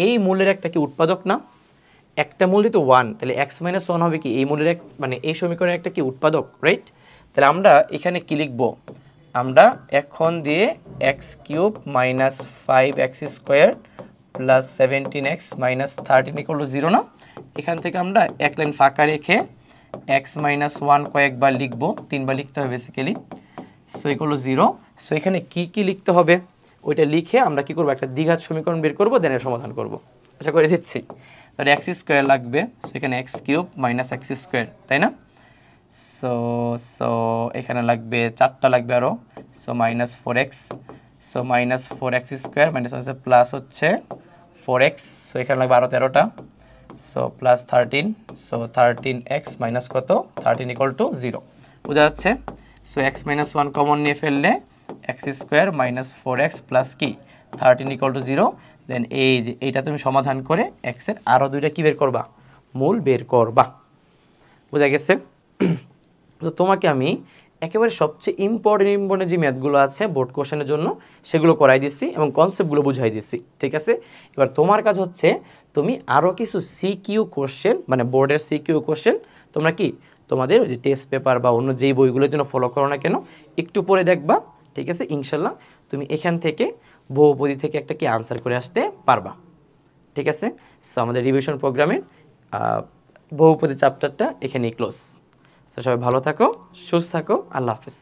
এই মূলের একটা কি উৎপাদক না? একটা মূল যেহেতু 1, তাহলে x - 1 হবে কি এই মূলের এক, মানে এই সমীকরণের একটা কি উৎপাদক, রাইট? তাহলে আমরা এখানে কি লিখবো? আমরা এখন দিয়ে x³ - 5x² প্লাস 17x - 13 = 0 না? এখান থেকে আমরা এক লাইন ফাঁকা রেখে x - 1 কয়েকবার লিখবো, 3বার লিখতে হবে basically. So equal to 0। So এখানে কি লিখতে হবে ওইটা লিখে আমরা কি করব? একটা দ্বিঘাত সমীকরণ বের করব, দেন এর সমাধান করব। আচ্ছা করে দিচ্ছি। তাহলে এক্স স্কোয়ার লাগবে, সেখানে x cube minus x square, তাই না? সো সো এখানে লাগবে 4টা লাগবে আরও, so minus 4x, so minus 4x square minus হচ্ছে প্লাস হচ্ছে 4x, সো এখানে লাগবে আরও 13টা, so plus 13, so 13x minus কত 13 ইকুয়াল টু 0, বোঝা যাচ্ছে? সো x মাইনাস 1 কমন নিয়ে ফেললে x square minus 4x plus কি 13 ইকুয়াল টু 0। দেন এই যে এইটা তুমি সমাধান করে এক্সের আরও দুইটা কী বের করবা, মূল বের করবা, বোঝা গেছে? তো তোমাকে আমি একেবারে সবচেয়ে ইম্পর্টেন্ট যে ম্যাথগুলো আছে বোর্ড কোশ্চেনের জন্য সেগুলো করাই দিচ্ছি এবং কনসেপ্টগুলো বুঝাই দিচ্ছি, ঠিক আছে? এবার তোমার কাজ হচ্ছে তুমি আরও কিছু সিকিউ কোশ্চেন, মানে বোর্ডের সিকিউ কোশ্চেন তোমরা কি তোমাদের ওই যে টেস্ট পেপার বা অন্য যেই বইগুলোর জন্য ফলো করো না কেন একটু পরে দেখবা, ঠিক আছে? ইনশাল্লাহ তুমি এখান থেকে বহুপদী থেকে একটা কি আনসার করে আসতে পারবা, ঠিক আছে? সো আমাদের রিভিশন প্রোগ্রামের বহুপদী চ্যাপ্টারটা এখানেই ক্লোজ। তো সবাই ভালো থাকো, সুস্থ থাকো, আল্লাহ হাফেজ।